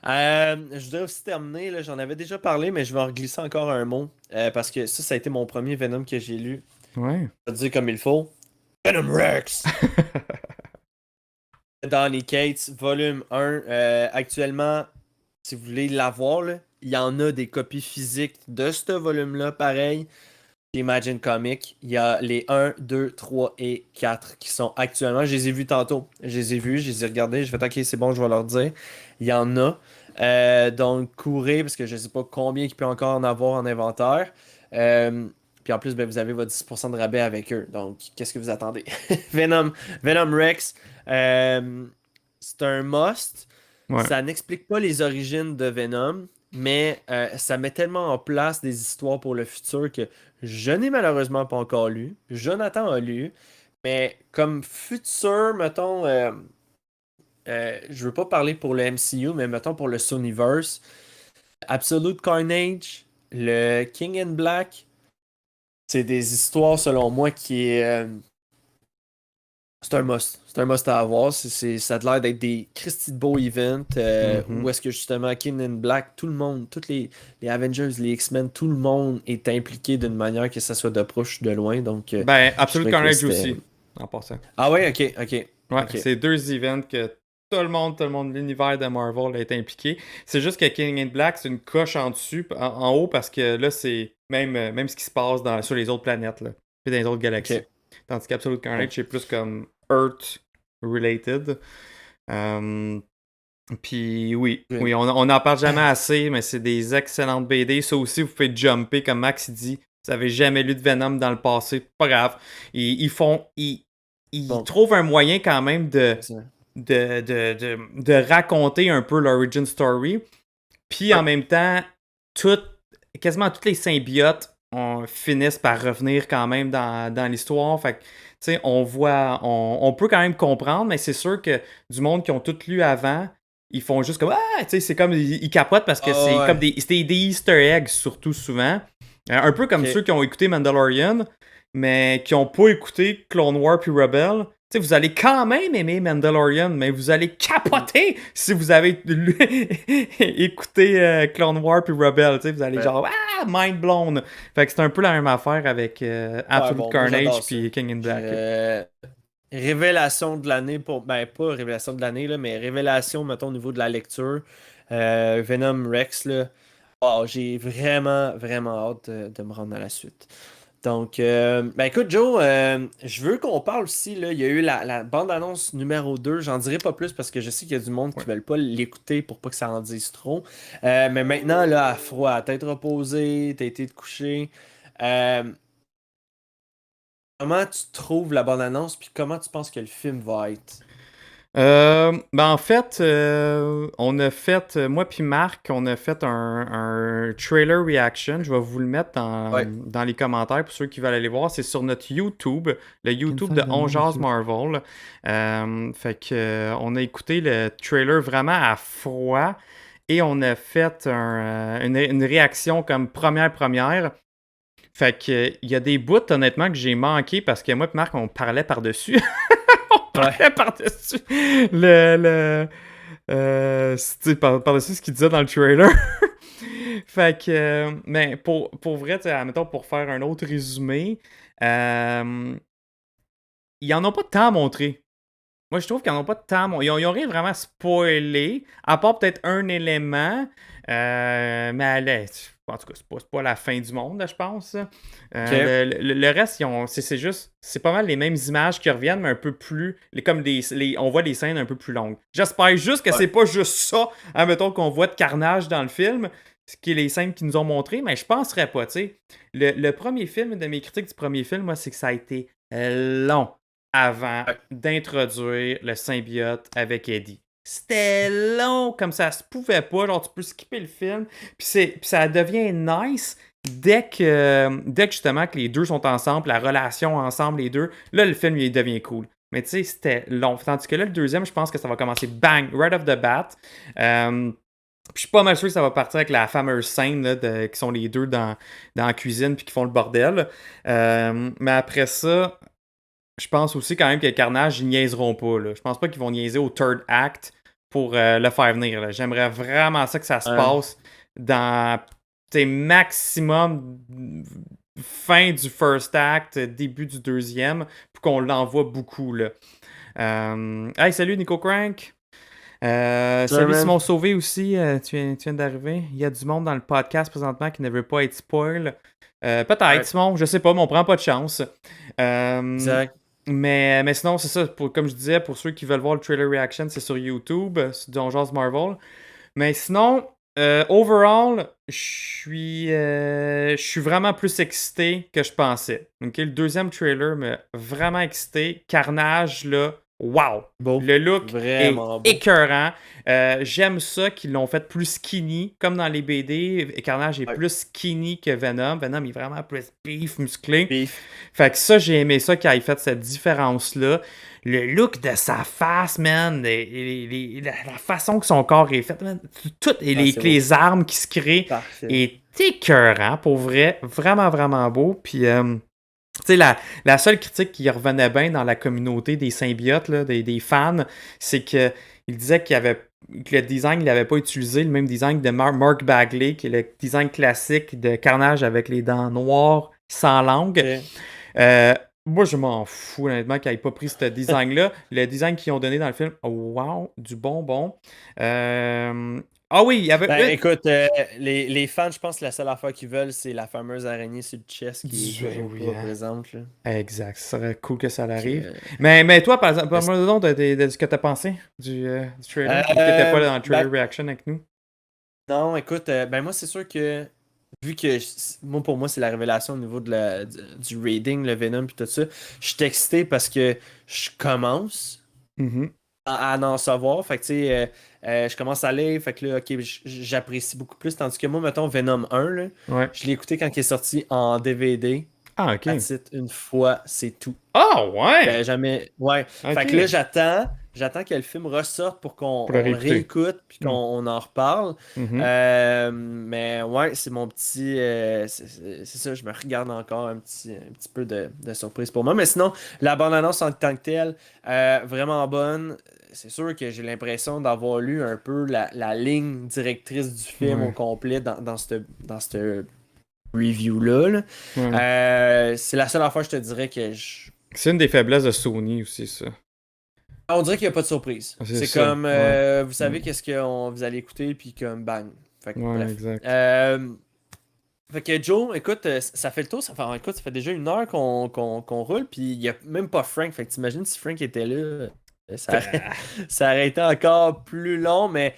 Je voudrais aussi terminer, là, j'en avais déjà parlé, mais je vais en glisser encore un mot. Parce que ça a été mon premier Venom que j'ai lu. Ouais. Je vais te dire comme il faut. Venom Rex! Donny Cates, volume 1. Actuellement, si vous voulez l'avoir, là, il y en a des copies physiques de ce volume-là, pareil. Chez Imagine Comics, il y a les 1, 2, 3 et 4 qui sont actuellement. Je les ai vus tantôt. Je les ai regardés. Je vais OK, c'est bon, je vais leur dire. Il y en a. Donc, courez, parce que je ne sais pas combien il peut encore en avoir en inventaire. Puis en plus, ben, vous avez votre 10% de rabais avec eux. Donc, qu'est-ce que vous attendez? Venom Rex, c'est un must. Ouais. Ça n'explique pas les origines de Venom, mais ça met tellement en place des histoires pour le futur que je n'ai malheureusement pas encore lu. Jonathan a lu. Mais comme futur, mettons, je veux pas parler pour le MCU, mais mettons pour le Sonyverse, Absolute Carnage, le King in Black, c'est des histoires selon moi qui est... c'est un must. C'est un must à avoir. Ça a l'air d'être des Christy de beaux events où est-ce que justement King in Black, tout le monde, tous les Avengers, les X-Men, tout le monde est impliqué d'une manière que ça soit de proche ou de loin. Donc, Ben, Absolute je trouvais que Carnage c'était- aussi, en passant. Ah ouais, ok. Ouais, Ok. c'est deux events que tout le monde, l'univers de Marvel est impliqué. C'est juste que King in Black, c'est une coche en dessus, en haut, parce que là, c'est même ce qui se passe sur les autres planètes, là, puis dans les autres galaxies. Ok. Tandis qu'Absolute Carnage, c'est plus comme Earth-related. Puis oui, on n'en parle jamais assez, mais c'est des excellentes BD. Ça aussi, vous pouvez jumper, comme Max dit. Vous avez jamais lu de Venom dans le passé, pas grave. Ils trouvent un moyen quand même de raconter un peu l'origin story. Puis en même temps, quasiment toutes les symbiotes finissent par revenir quand même dans l'histoire. Fait que, tu sais, on peut quand même comprendre, mais c'est sûr que du monde qui ont tout lu avant, ils font juste comme tu sais, c'est comme ils capotent parce que c'est comme des Easter eggs surtout souvent. Un peu comme ceux qui ont écouté Mandalorian, mais qui n'ont pas écouté Clone Wars puis Rebel. Tu sais, vous allez quand même aimer Mandalorian, mais vous allez capoter si vous avez écouté Clone Wars puis Rebel. Tu sais, vous allez genre mind blown. Fait que c'est un peu la même affaire avec Absolute Carnage puis King in Black. Révélation de l'année pour. Ben, pas révélation de l'année, là, mais révélation, mettons, au niveau de la lecture. Venom Rex, là. Oh, j'ai vraiment, vraiment hâte de me rendre à la suite. Donc, ben écoute, Joe, je veux qu'on parle aussi. Là, il y a eu la bande-annonce numéro 2. J'en dirai pas plus parce que je sais qu'il y a du monde qui ne veulent pas l'écouter pour pas que ça en dise trop. Mais maintenant, là, à froid, à tête reposée, t'as été te coucher. Comment tu trouves la bande-annonce puis comment tu penses que le film va être? Ben en fait, on a fait, moi puis Marc, on a fait un trailer reaction. Je vais vous le mettre dans les commentaires pour ceux qui veulent aller voir. C'est sur notre YouTube, le YouTube de On Jase Marvel. Fait que on a écouté le trailer vraiment à froid. et on a fait une réaction comme première. Fait que il y a des bouts, honnêtement, que j'ai manqué parce que moi et Marc, on parlait par-dessus. On parlait par-dessus par-dessus ce qu'il disait dans le trailer. Fait que, mais pour vrai, admettons, pour faire un autre résumé, ils en ont pas tant montré. Moi, je trouve qu'ils n'en ont pas tant montré. Ils ont rien vraiment spoilé, à part peut-être un élément. Mais allez, en tout cas, c'est pas la fin du monde, là, je pense. Le reste, c'est juste, c'est pas mal les mêmes images qui reviennent, mais un peu plus, on voit des scènes un peu plus longues. J'espère juste que c'est pas juste ça, admettons, qu'on voit de carnage dans le film, ce qui est les scènes qu'ils nous ont montrées, mais je penserais pas, tu sais. Le premier film, de mes critiques du premier film, moi, c'est que ça a été long avant d'introduire le symbiote avec Eddie. C'était long, comme ça se pouvait pas. Genre, tu peux skipper le film. Puis ça devient nice dès que justement que les deux sont ensemble, la relation ensemble, les deux. Là, le film, il devient cool. Mais tu sais, c'était long. Tandis que là, le deuxième, je pense que ça va commencer bang, right off the bat. Puis je suis pas mal sûr que ça va partir avec la fameuse scène là, qui sont les deux dans la cuisine puis qui font le bordel. Mais après ça, je pense aussi quand même que Carnage, ils niaiseront pas. Là. Je pense pas qu'ils vont niaiser au third act pour le faire venir. Là. J'aimerais vraiment ça que ça se passe dans maximum fin du first act, début du deuxième, pour qu'on l'envoie beaucoup. Là. Hey, salut Nico Crank! Salut Simon Sauvé aussi, tu viens d'arriver. Il y a du monde dans le podcast présentement qui ne veut pas être spoil. Peut-être, Simon, je sais pas, mais on prend pas de chance. Exact. Mais sinon, c'est ça, comme je disais, pour ceux qui veulent voir le trailer reaction, c'est sur YouTube, c'est Don Jazz Marvel. Mais sinon, overall, je suis vraiment plus excité que je pensais. Okay? Le deuxième trailer m'a vraiment excité. Carnage, là, wow! Beau. Le look Vraiment est beau. écœurant. J'aime ça qu'ils l'ont fait plus skinny, comme dans les BD. Carnage est plus skinny que Venom. Venom est vraiment plus beef, musclé. Beef. Fait que ça, j'ai aimé ça qu'il ait fait cette différence-là. Le look de sa face, man, la façon que son corps est fait, man, tout, et les armes qui se créent Parfait. est écœurant, pour vrai. Vraiment, vraiment beau. Puis, tu sais, la seule critique qui revenait bien dans la communauté des symbiotes, là, des fans, c'est qu'il disait que le design, il n'avait pas utilisé le même design de Mark Bagley, qui est le design classique de Carnage avec les dents noires sans langue. Okay. Moi, je m'en fous, honnêtement, qu'il n'ait pas pris ce design-là. Le design qu'ils ont donné dans le film, wow, du bonbon. Ah oui, il y avait... Ben, écoute, les fans, je pense que la seule affaire qu'ils veulent, c'est la fameuse araignée sur le chest qui est présente. Là. Exact, ce serait cool que ça arrive. Mais toi, par exemple, parle-moi de ce que tu as pensé du trailer, qui n'était pas dans le trailer reaction avec nous. Non, écoute, ben moi, c'est sûr que vu que pour moi, c'est la révélation au niveau du raiding, le Venom et tout ça, je suis excité parce que je commence à en savoir. Fait que tu sais, je commence à lire, fait que là, ok, j'apprécie beaucoup plus. Tandis que moi, mettons, Venom 1, là, je l'ai écouté quand il est sorti en DVD. Ah, ok. Une fois, c'est tout. Ah, ouais! Jamais. Ouais. Okay. Fait que là, j'attends que le film ressorte pour qu'on le réécoute puis qu'on en reparle. Mais ouais, c'est mon petit. C'est ça, je me regarde encore un petit peu de surprise pour moi. Mais sinon, la bande-annonce en tant que telle, vraiment bonne. C'est sûr que j'ai l'impression d'avoir lu un peu la ligne directrice du film au complet dans cette review-là. C'est la seule affaire je te dirais que c'est une des faiblesses de Sony aussi, ça. On dirait qu'il n'y a pas de surprise. C'est comme, vous savez qu'est-ce que vous allez écouter, puis comme bang. Fait que, bref. Exact. Fait que Joe, écoute, ça fait le tour. Ça fait déjà 1 heure qu'on roule, puis il n'y a même pas Frank. Fait que t'imagines si Frank était là, ça aurait été encore plus long, mais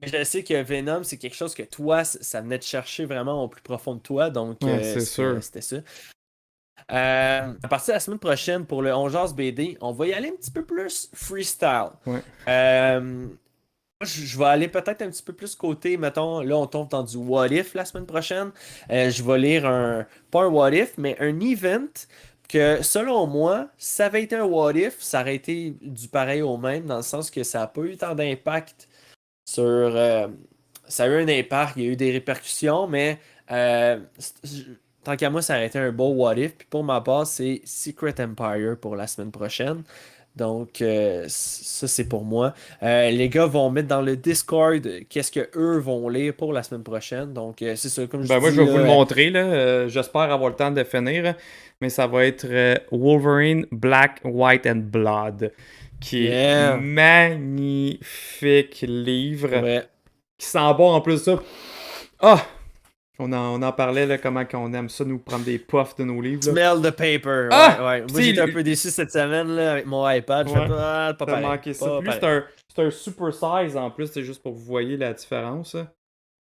je sais que Venom, c'est quelque chose que toi, ça venait te chercher vraiment au plus profond de toi, donc c'était ça. À partir de la semaine prochaine, pour le On Jase BD, on va y aller un petit peu plus freestyle. Je vais aller peut-être un petit peu plus côté, mettons, là on tombe dans du What If la semaine prochaine. Je vais lire pas un What If, mais un event que selon moi, ça avait été un What If, ça aurait été du pareil au même, dans le sens que ça n'a pas eu tant d'impact sur ça a eu un impact, il y a eu des répercussions, mais tant qu'à moi, ça aurait été un beau what if. Puis pour ma part, c'est Secret Empire pour la semaine prochaine. Donc, ça, c'est pour moi. Les gars vont mettre dans le Discord qu'est-ce que eux vont lire pour la semaine prochaine. Donc, c'est ça, comme je Ben moi, dis, je vais vous là, le montrer, là. J'espère avoir le temps de finir. Mais ça va être Wolverine Black, White and Blood. Qui Yeah. est magnifique livre. ouais. Qui sent bon en plus de ça. Ah! On en parlait, là, comment qu'on aime ça, nous prendre des puffs de nos livres. Là. Smell the paper. Ah! Ouais. Moi, T'sais, j'étais un peu déçu cette semaine là, avec mon iPad. Je Ouais. fais pas T'as pareil. manqué ça. Pas Puis lui, pareil. c'est un super size en plus, c'est juste pour que vous voyez la différence. Là.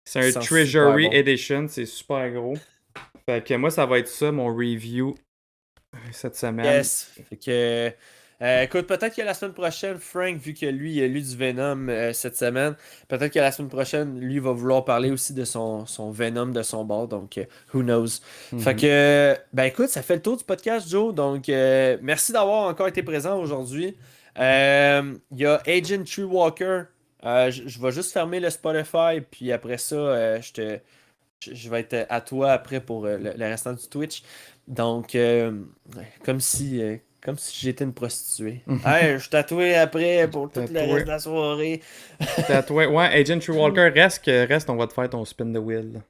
C'est un Ça sent Treasury super bon. Edition, c'est super gros. Fait que moi, ça va être ça, mon review cette semaine. Yes. Fait que, écoute, peut-être que la semaine prochaine, Frank, vu que lui, il a lu du Venom cette semaine, peut-être que la semaine prochaine, lui va vouloir parler aussi de son Venom de son bord. Donc, who knows. Fait que, ben écoute, ça fait le tour du podcast, Joe. Donc, merci d'avoir encore été présent aujourd'hui. Il y a Agent True Walker. Je vais juste fermer le Spotify, puis après ça, je vais être à toi après pour le restant du Twitch. Donc, comme si j'étais une prostituée. Hey, je suis tatoué après pour tout le Tatoué. reste de la soirée. Tatoué. Ouais, Agent True Walker, reste, on va te faire ton spin the wheel.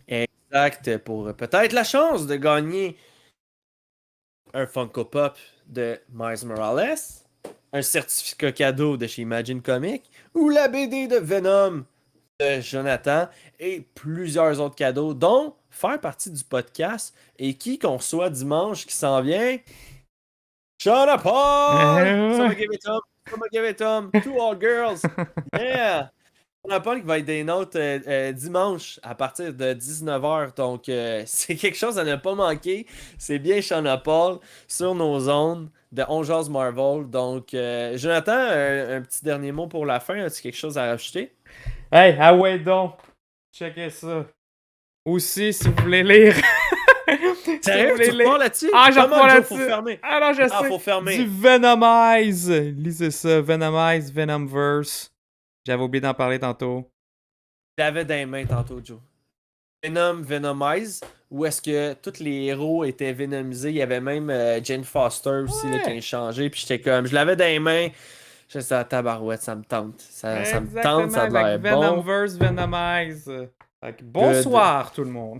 Exact, pour peut-être la chance de gagner un Funko Pop de Miles Morales, un certificat cadeau de chez Imagine Comics ou la BD de Venom de Jonathan et plusieurs autres cadeaux, dont faire partie du podcast et qui qu'on soit dimanche qui s'en vient. Shut up, Paul! Someone give it Tom. To all girls. Yeah! Shana Paul qui va être des notes dimanche à partir de 19h. Donc, c'est quelque chose à ne pas manquer. C'est bien Shana Paul sur nos zones de On Jase Marvel. Donc, Jonathan, un petit dernier mot pour la fin. As-tu quelque chose à rajouter? Hey, ah ouais donc! Checkez ça. Aussi, si vous voulez lire... Sérieux, tu repars là-dessus? Ah, j'en Comment, repars Joe, là-dessus. faut fermer. Ah non, je sais. Faut fermer. Du Venomize. Lisez ça. Venomize, Venomverse. J'avais oublié d'en parler tantôt. Je l'avais dans les mains tantôt, Joe. Venom, Venomize, où est-ce que tous les héros étaient vénomisés. Il y avait même Jane Foster aussi là, qui a changé. Puis j'étais comme, je l'avais dans les mains. Je sais, tabarouette, ça me tente. Ça me tente, ça a l'air bon. Venomverse, Venomize. Fait que bonsoir tout le monde.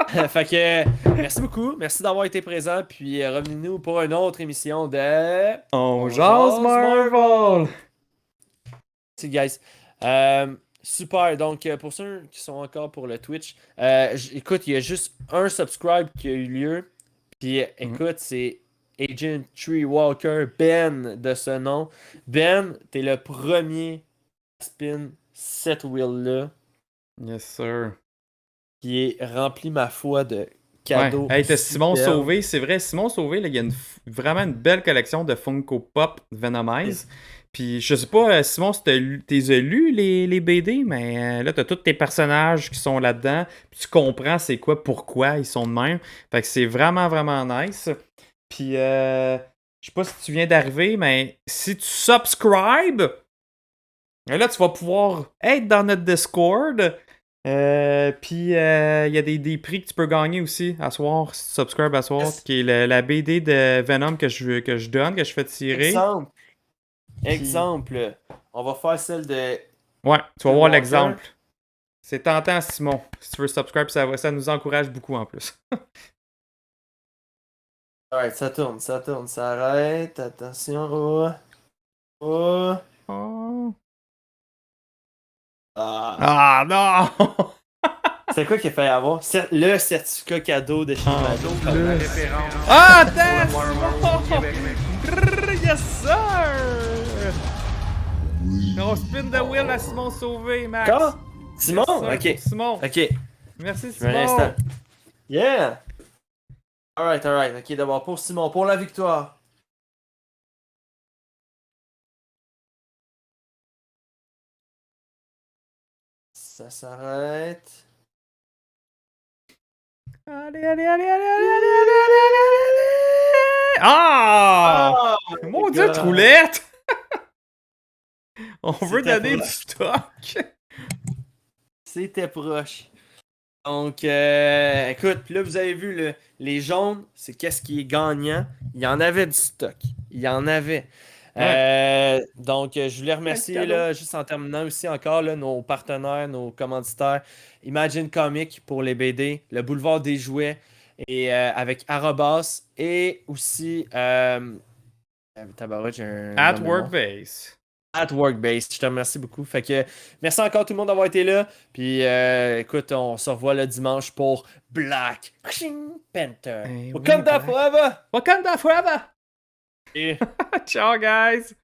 Fait que, merci beaucoup. Merci d'avoir été présent. Puis revenez-nous pour une autre émission de... On jase Marvel. Merci, guys. Super. Donc, pour ceux qui sont encore pour le Twitch, écoute, il y a juste un subscribe qui a eu lieu. Puis, écoute, c'est Agent Tree Walker, Ben, de ce nom. Ben, t'es le premier à spin cette wheel-là Yes, sir. qui est rempli, ma foi, de cadeaux. Ouais. Hey, t'as Simon superbes. Sauvé, c'est vrai, Simon Sauvé, là, il y a vraiment une belle collection de Funko Pop Venomize. Puis je sais pas, Simon, si t'as lu les BD, mais là, t'as tous tes personnages qui sont là-dedans. Puis tu comprends c'est quoi, pourquoi ils sont de même. Fait que c'est vraiment, vraiment nice. Puis je sais pas si tu viens d'arriver, mais si tu subscribes, là, tu vas pouvoir être dans notre Discord. Puis il y a des prix que tu peux gagner aussi à soir, si tu subscribes à soir, Yes. qui est la BD de Venom que je donne, que je fais tirer. Exemple, on va faire celle de... Ouais, tu vas Walker. voir l'exemple. C'est tentant, Simon. Si tu veux subscribe, ça nous encourage beaucoup en plus. Alright, ça tourne, ça arrête. Attention, oh. Oh. Ah. Ah non! C'est quoi qu'il a fait avoir? Le certificat cadeau de chez Imagine. Ah, attends! Simon! Grrr, yes, sir! On spin the wheel à Simon Sauvé, Max. Quand? Simon? Yes, sir, Ok. pour Simon. Ok. Merci, Je veux un Simon. instant. Yeah! Alright. Ok, d'abord pour Simon, pour la victoire. Ça s'arrête. Allez! Ah! Mon Dieu, God. Troulette! On veut C'était donner pour du stock. C'était proche. Donc, écoute, puis là, vous avez vu, les jaunes, c'est qu'est-ce qui est gagnant. Il y en avait du stock. Il y en avait. Donc, je voulais remercier, là, juste en terminant aussi encore, là, nos partenaires, nos commanditaires. Imagine Comics pour les BD, le Boulevard des Jouets, et avec Arrobas, et aussi... tabarouette, j'ai un At blanc de mémoire. Workbase. At Workbase. Je te remercie beaucoup. Fait que merci encore tout le monde d'avoir été là. Puis écoute, on se revoit le dimanche pour Black Panther. Eh oui, Wakanda Black. forever! Wakanda forever! Et Ciao, guys!